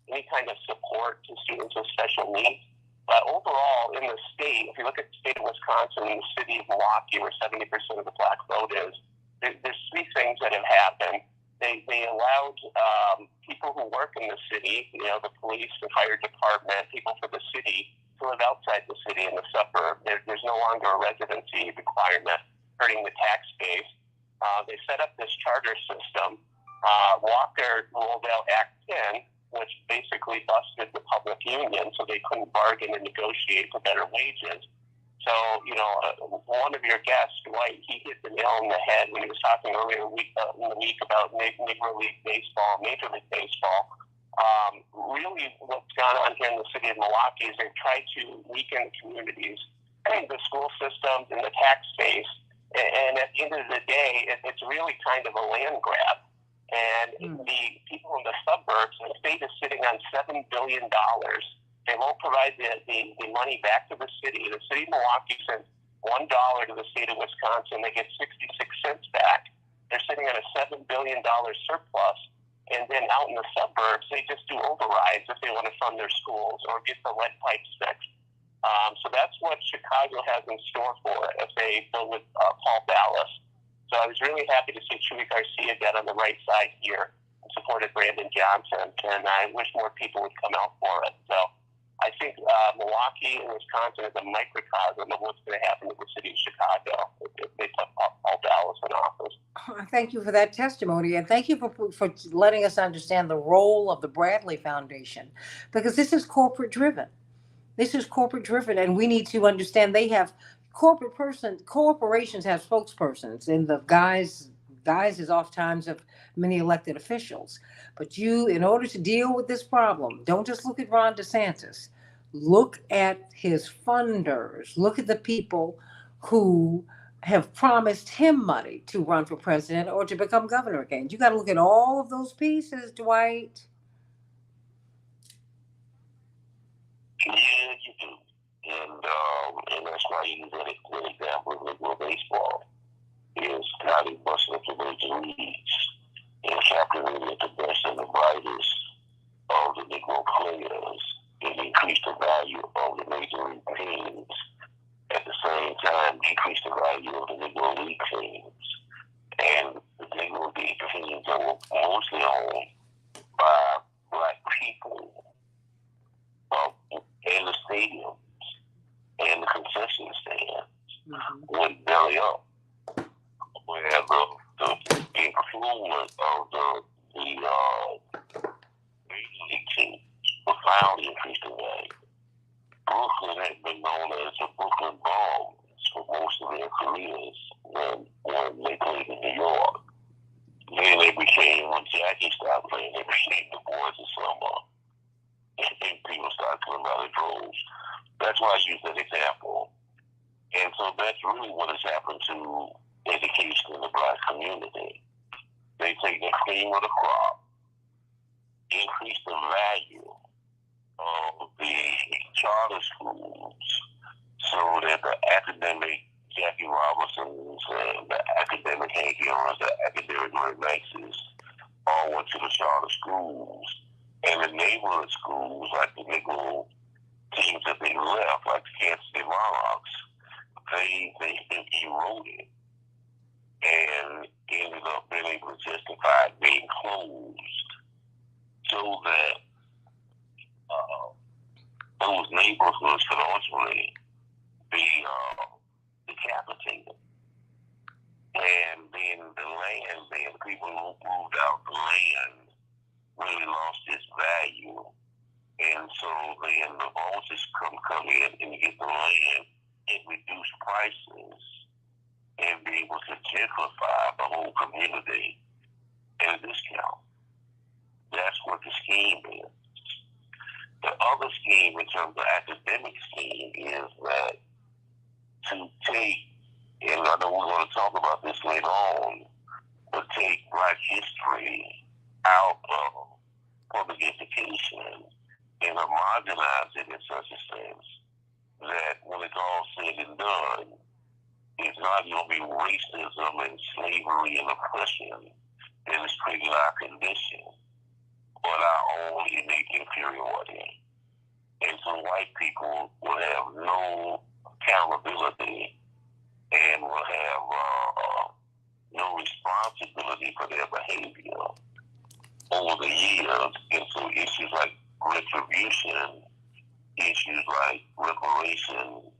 any kind of support to students with special needs. But overall, in the state, if you look at the state of Wisconsin and the city of Milwaukee, where 70% of the black vote is, there's 3 things that have happened. They allowed people who work in the city, the police, the fire department, people for the city, to live outside the city in the suburb. There's no longer a residency requirement, hurting the tax base. They set up this charter system. Walker rolled out Act 10, which basically busted the public union, so they couldn't bargain and negotiate for better wages. So, one of your guests, Dwight, he hit the nail on the head when he was talking earlier in the week about Negro League Baseball, Major League Baseball. Really, what's gone on here in the city of Milwaukee is they've tried to weaken communities, the school systems, and the tax base. And at the end of the day, it's really kind of a land grab. And the people in the suburbs, the state is sitting on $7 billion. They won't provide the money back to the city. The city of Milwaukee sends $1 to the state of Wisconsin. They get 66 cents back. They're sitting on a $7 billion surplus. And then out in the suburbs, they just do overrides if they want to fund their schools or get the lead pipes fixed. So that's what Chicago has in store for it if they go with Paul Ballot. So I was really happy to see Chuy Garcia get on the right side here and supported Brandon Johnson. And I wish more people would come out for it. So I think Milwaukee and Wisconsin is a microcosm of what's going to happen to the city of Chicago if they put Paul Ballot in office. Thank you for that testimony, and thank you for letting us understand the role of the Bradley Foundation, because this is corporate driven. This is corporate driven, and we need to understand they have corporations have spokespersons, and the guys guises oftentimes of many elected officials. But you, in order to deal with this problem, don't just look at Ron DeSantis. Look at his funders. Look at the people who have promised him money to run for president or to become governor again. You got to look at all of those pieces, Dwight. Yeah, you do. And that's why you use that example of Negro baseball. Is how they busted up the major leagues and captivated the best and the brightest of the Negro players and increased the value of the major league teams. At the same time, decreased the value of the Negro league teams. And the Negro league teams that were mostly owned by black people in the stadiums and the concession stands went belly up, where the influence of the major league teams profoundly increased in value. Brooklyn had been known as the Brooklyn Bombs for most of their careers when they played in New York. Then they became, when Jackie stopped playing, they became the Boys of Summer. And people started coming by the droves. That's why I use that example. And so that's really what has happened to education in the black community. They take the cream of the crop, increase the value of the charter schools so that the academic Jackie Robinsons and the academic Hank Aaron's, the academic Ray Maxes all went to the charter schools. And the neighborhood schools, like the Negro teams that they left, like the Kansas City Monarchs, they eroded and ended up being able to justify being closed so that those neighborhoods could ultimately be decapitated. And then the land, then people who moved out the land really lost its value. And so then the vultures come in and get the land and reduce prices and be able to gentrify the whole community at a discount. That's what the scheme is. The other scheme in terms of academic scheme is that to take, and I know we're going to talk about this later on, but take Black history out of public education and homogenize it in such a sense that when it's all said and done, it's not going to be racism and slavery and oppression that is creating our condition, but our own innate inferiority. And so white people will have no accountability and will have no responsibility for their behavior over the years. And so issues like retribution, issues like reparations,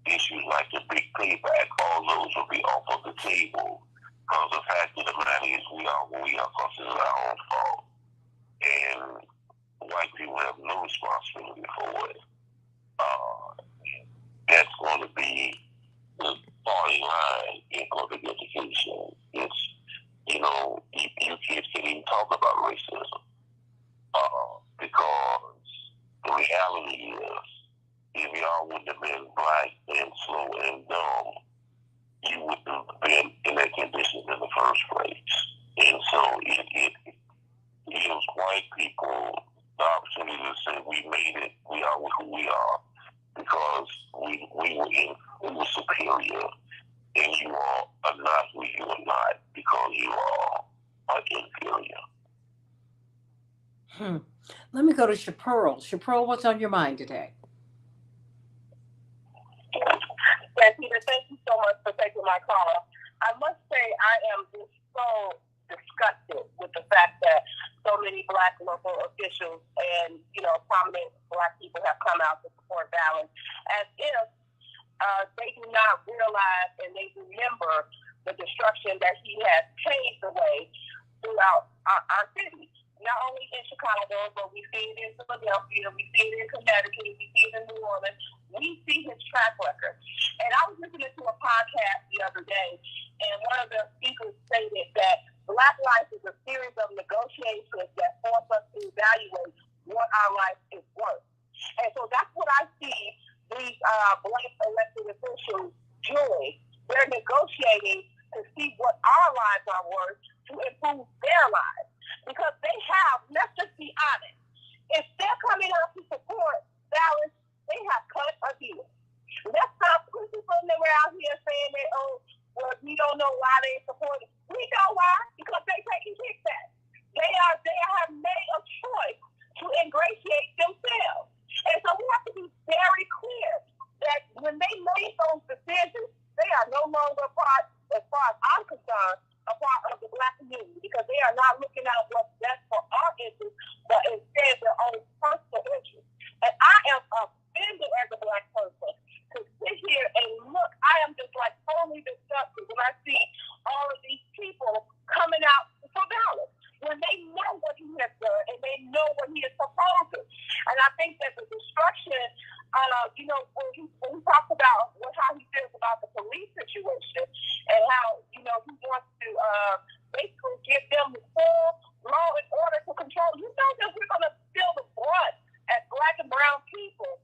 issues like the big payback, all those will be off of the table. Because the fact of the matter is we are who we are because it's our own fault. And white people have no responsibility for it. That's going to be the party line in public education. It's, you kids can't even talk about racism because the reality is if y'all wouldn't have been black and slow and dumb, you wouldn't have been in that condition in the first place. And so it gives white people the opportunity to say we made it, we are who we are, because we were superior, and you all are not who you are not, because you all are inferior. Let me go to Chaparral. Chaparral, what's on your mind today? Santita, thank you so much for taking my call. I must say I am just so disgusted with the fact that so many black local officials and, prominent black people have come out to support Balance, as if they do not realize and they remember the destruction that he has paved the way throughout our city. Not only in Chicago, but we see it in Philadelphia, we see it in Connecticut, we see it in New Orleans. We see his track record. And I was listening to a podcast the other day, and one of the speakers stated that Black life is a series of negotiations that force us to evaluate what our life is worth. And so that's what I see these Black elected officials doing. They're negotiating to see what our lives are worth to improve their lives. Because they have, let's just be honest, if they're coming out to support balance, they have cut a deal. Let's not put people around here saying that, oh, well, we don't know why they support it. We know why, because they taking kickbacks. They have made a choice to ingratiate themselves. And so we have to be very clear that when they made those decisions, they are no longer a part, as far as I'm concerned, a part of the Black community, because they are not looking out what's best for our interests, but instead their own personal interests. And I am offended as a Black person to sit here and look. I am just like totally disgusted when I see all of these people coming out for balance when they know what he has done and they know what he is proposing. And I think that the destruction, when he talks about how he feels about the police situation and how, he wants to basically give them the full law and order to control, that we're going to feel the brunt as Black and brown people.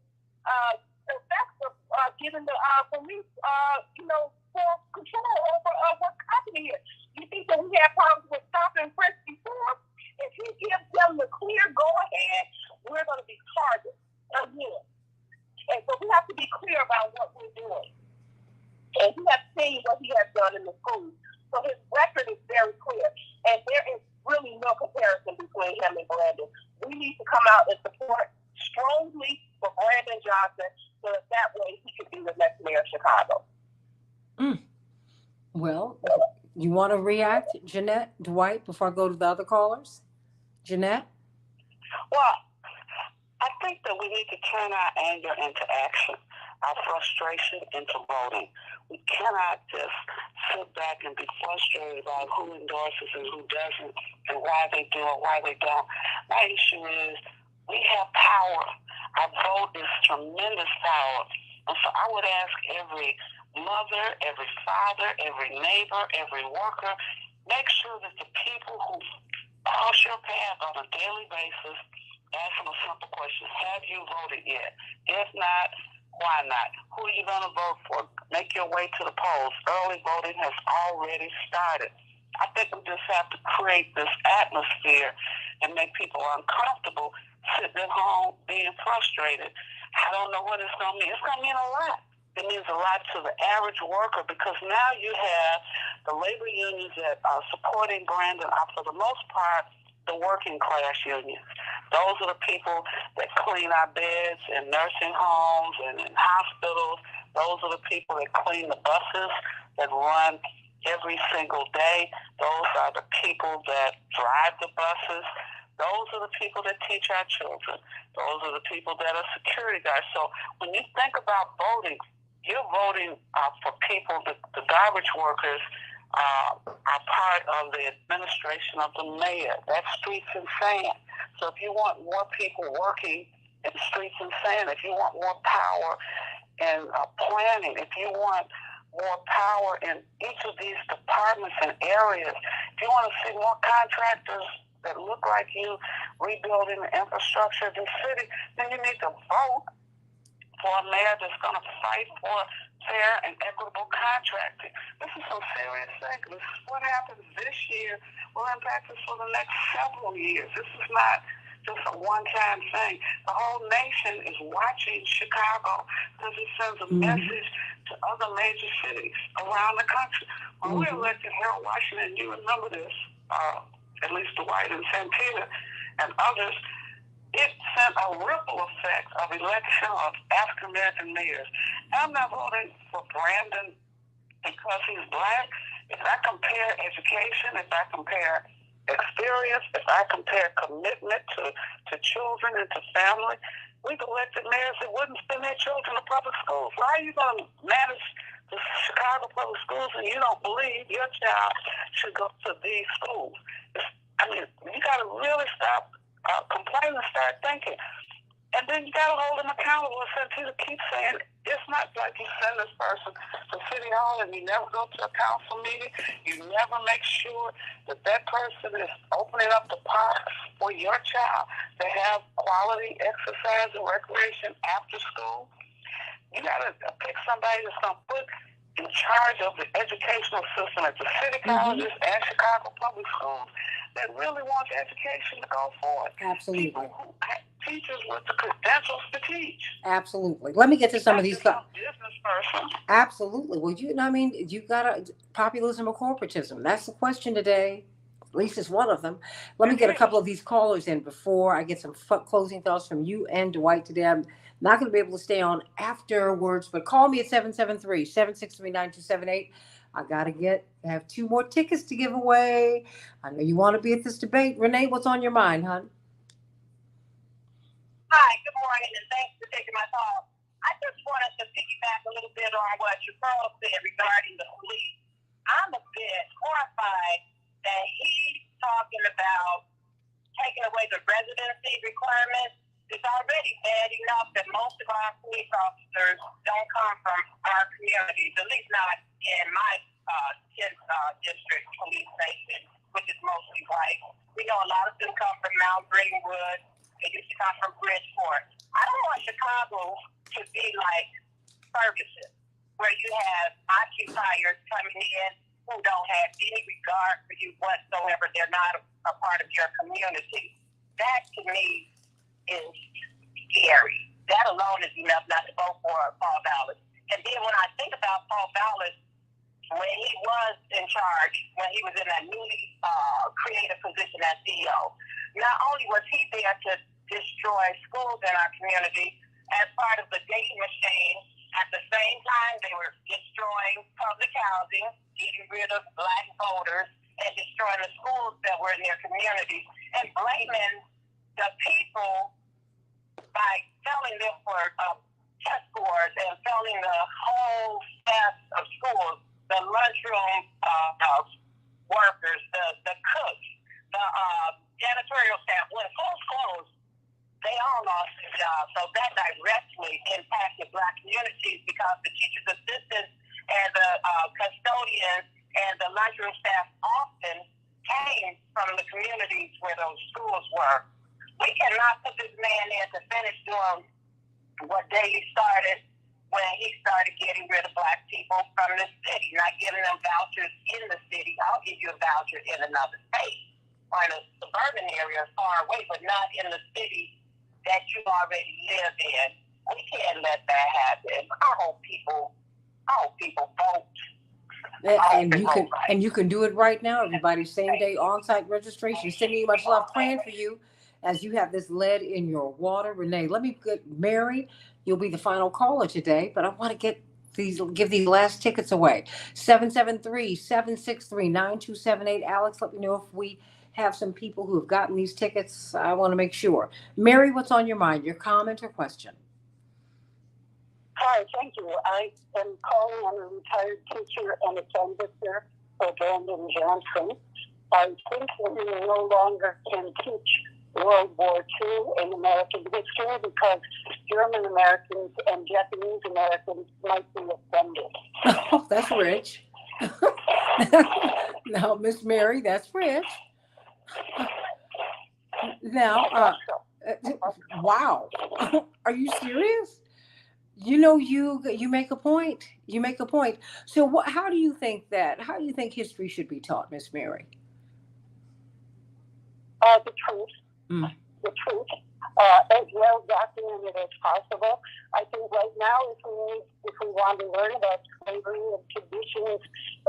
The effects of giving the police, full control over what's happening here. You think that we had problems with stop and frisk before? If he gives them the clear go-ahead, we're going to be targeted again. And so we have to be clear about what we're doing. And we have seen what he has done in the schools. So his record is very clear. And there is really no comparison between him and Brandon. We need to come out and support strongly for Brandon Johnson so that way he can be the next mayor of Chicago. Well, you want to react, Jeanette, Dwight, before I go to the other callers? Jeanette? Well, I think that we need to turn our anger into action, our frustration into voting. We cannot just sit back and be frustrated about who endorses and who doesn't and why they do or why they don't. My issue is we have power. Our vote is tremendous power. And so I would ask every mother, every father, every neighbor, every worker, make sure that the people who cross your path on a daily basis, ask them a simple question: have you voted yet? If not, why not? Who are you going to vote for? Make your way to the polls. Early voting has already started. I think we just have to create this atmosphere and make people uncomfortable, sitting at home being frustrated. I don't know what it's going to mean. It's going to mean a lot. It means a lot to the average worker, because now you have the labor unions that are supporting Brandon are, for the most part, the working class unions. Those are the people that clean our beds in nursing homes and in hospitals. Those are the people that clean the buses that run every single day. Those are the people that drive the buses. Those are the people that teach our children. Those are the people that are security guards. So when you think about voting, you're voting for people, the garbage workers are part of the administration of the mayor. That's streets and sand. So if you want more people working in streets and sand, if you want more power in planning, if you want more power in each of these departments and areas, if you want to see more contractors that look like you rebuilding the infrastructure of the city, then you need to vote for a mayor that's going to fight for fair and equitable contracting. This is some serious thing. This is what happens this year will impact us for the next several years. This is not just a one-time thing. The whole nation is watching Chicago because it sends a message to other major cities around the country. When we elected Harold Washington, you remember this, at least Dwight and Santita and others, it sent a ripple effect of election of African-American mayors. And I'm not voting for Brandon because he's Black. If I compare education, if I compare experience, if I compare commitment to children and to family, we've elected mayors that wouldn't send their children to public schools. Why are you going to manage the Chicago public schools and you don't believe your child should go to these schools? You got to really stop complaining and start thinking. And then you got to hold them accountable. And Santita keeps saying, it's not like you send this person to City Hall and you never go to a council meeting. You never make sure that that person is opening up the park for your child to have quality exercise and recreation after school. You got to pick somebody that's going to put in charge of the educational system at the city colleges and Chicago public schools that really want the education to go forward. Absolutely. People who teachers with the credentials to teach. Absolutely. Let me get to some of these. Business person. Absolutely. Well, you got populism or corporatism. That's the question today. At least it's one of them. Let me get a couple of these callers in before I get some closing thoughts from you and Dwight today. I'm not going to be able to stay on afterwards, but call me at 773-763-9278. I have 2 more tickets to give away. I know you want to be at this debate. Renee, what's on your mind, hon? Hi, good morning, and thanks for taking my call. I just wanted to piggyback a little bit on what Charles said regarding the police. I'm a bit horrified that he's talking about taking away the residency requirements. It's already bad enough that most of our police officers don't come from our communities, at least not in my 10th district police station, which is mostly white. We know a lot of them come from Mount Greenwood. They used to come from Bridgeport. I don't want Chicago to be like Ferguson, where you have occupiers coming in who don't have any regard for you whatsoever. They're not a part of your community. That, to me, is scary. That alone is enough not to vote for Paul Vallis. And then when I think about Paul Vallis, when he was in charge, when he was in that newly created position as CEO, not only was he there to destroy schools in our community as part of the dating machine, at the same time they were destroying public housing, getting rid of black voters, and destroying the schools that were in their communities, and blaming the people by failing them for test scores and failing the whole staff of schools, the lunchroom workers, the cooks, the janitorial staff. When schools closed, they all lost their jobs. So that directly impacted black communities because the teachers' assistants and the custodians and the lunchroom staff often came from the communities where those schools were. We cannot put this man in to finish doing what Daley started when he started getting rid of black people from the city, not giving them vouchers in the city. I'll give you a voucher in another state or in a suburban area far away, but not in the city that you already live in. We can't let that happen. I hope people vote. And you can do it right now, everybody. Same day on-site registration. Sending you much love, praying for you as you have this lead in your water. Renee, let me get Mary. You'll be the final caller today, but I want to give these last tickets away. 773-763-9278. Alex, let me know if we have some people who have gotten these tickets. I want to make sure. Mary, what's on your mind? Your comment or question? Hi, thank you. I am calling. I'm a retired teacher and a canvasser for Brandon Johnson. I think that we no longer can teach World War II in American history because German Americans and Japanese Americans might be offended. Oh, that's rich. Now, Miss Mary, that's rich. Now, wow. Are you serious? You make a point. You make a point. So how do you think history should be taught, Miss Mary? The truth. The truth. As well documented as possible. I think right now, if we want to learn about slavery and conditions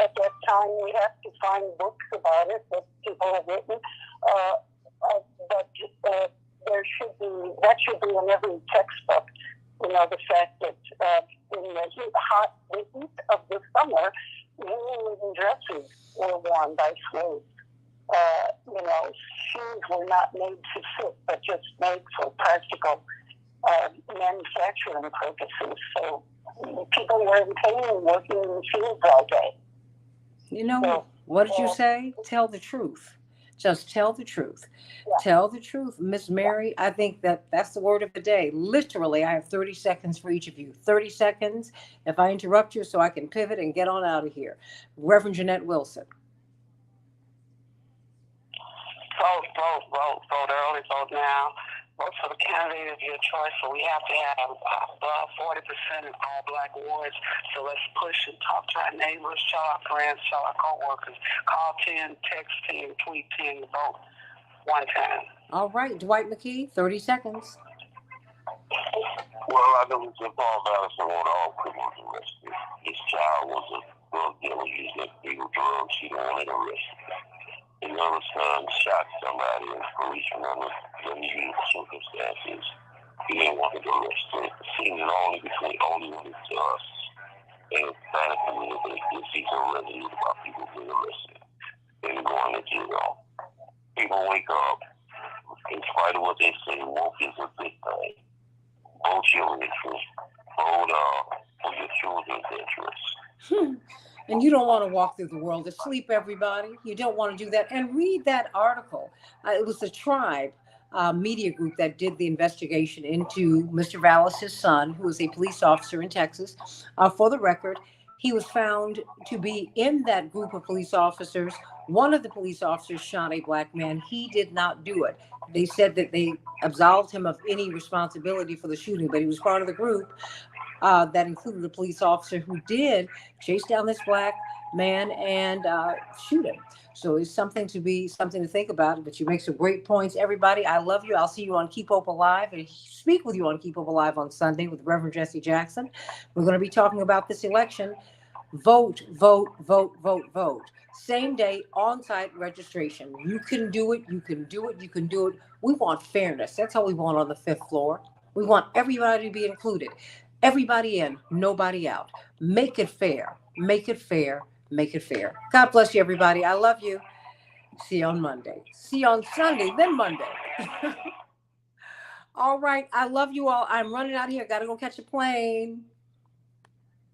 at that time, we have to find books about it that people have written. But that should be in every textbook. You know, the fact that in the heat of the summer, women dresses were worn by slaves. Shoes were not made to fit, but just made for practical manufacturing purposes. So people were in pain working in the fields all day. What did you say? Tell the truth. Just tell the truth. Yeah. Tell the truth. Miss Mary, I think that's the word of the day. Literally, I have 30 seconds for each of you. 30 seconds if I interrupt you so I can pivot and get on out of here. Reverend Jeanette Wilson. Vote early, vote now. Vote for the candidate of your choice. So we have to have above 40% in all black wards. So let's push and talk to our neighbors, tell our friends, tell our coworkers. Call 10, text 10, tweet 10, vote one time. All right, Dwight McKee, 30 seconds. Well, I know Mr. Paul Madison want all criminals arrested. His child was a drug dealer using illegal drugs. He don't want it arrested. Another son shot somebody in police under unusual circumstances. He didn't want it arrested. Seems only when it's to us. And it's bad for me that this is a resident about people being arrested and going to jail. People wake up. In spite of what they say, woke is a big thing. Vote your interest. Vote for your children's interests. And you don't want to walk through the world asleep, everybody. You don't want to do that. And read that article. It was the Tribe media group that did the investigation into Mr. Vallis' son, who was a police officer in Texas. For the record, he was found to be in that group of police officers. One of the police officers shot a black man. He did not do it. They said that they absolved him of any responsibility for the shooting, but he was part of the group that included a police officer who did chase down this black man and shoot him. So it's something to think about. But you make some great points, everybody. I love you. I'll see you on Keep Hope Alive and speak with you on Keep Hope Alive on Sunday with Reverend Jesse Jackson. We're going to be talking about this election. Vote, vote, vote, vote, vote. Same day, on-site registration. You can do it. You can do it. You can do it. We want fairness. That's all we want on the 5th floor. We want everybody to be included. Everybody in, nobody out. Make it fair. Make it fair. Make it fair. God bless you, everybody. I love you. See you on Monday. See you on Sunday, then Monday. All right. I love you all. I'm running out of here. Got to go catch a plane.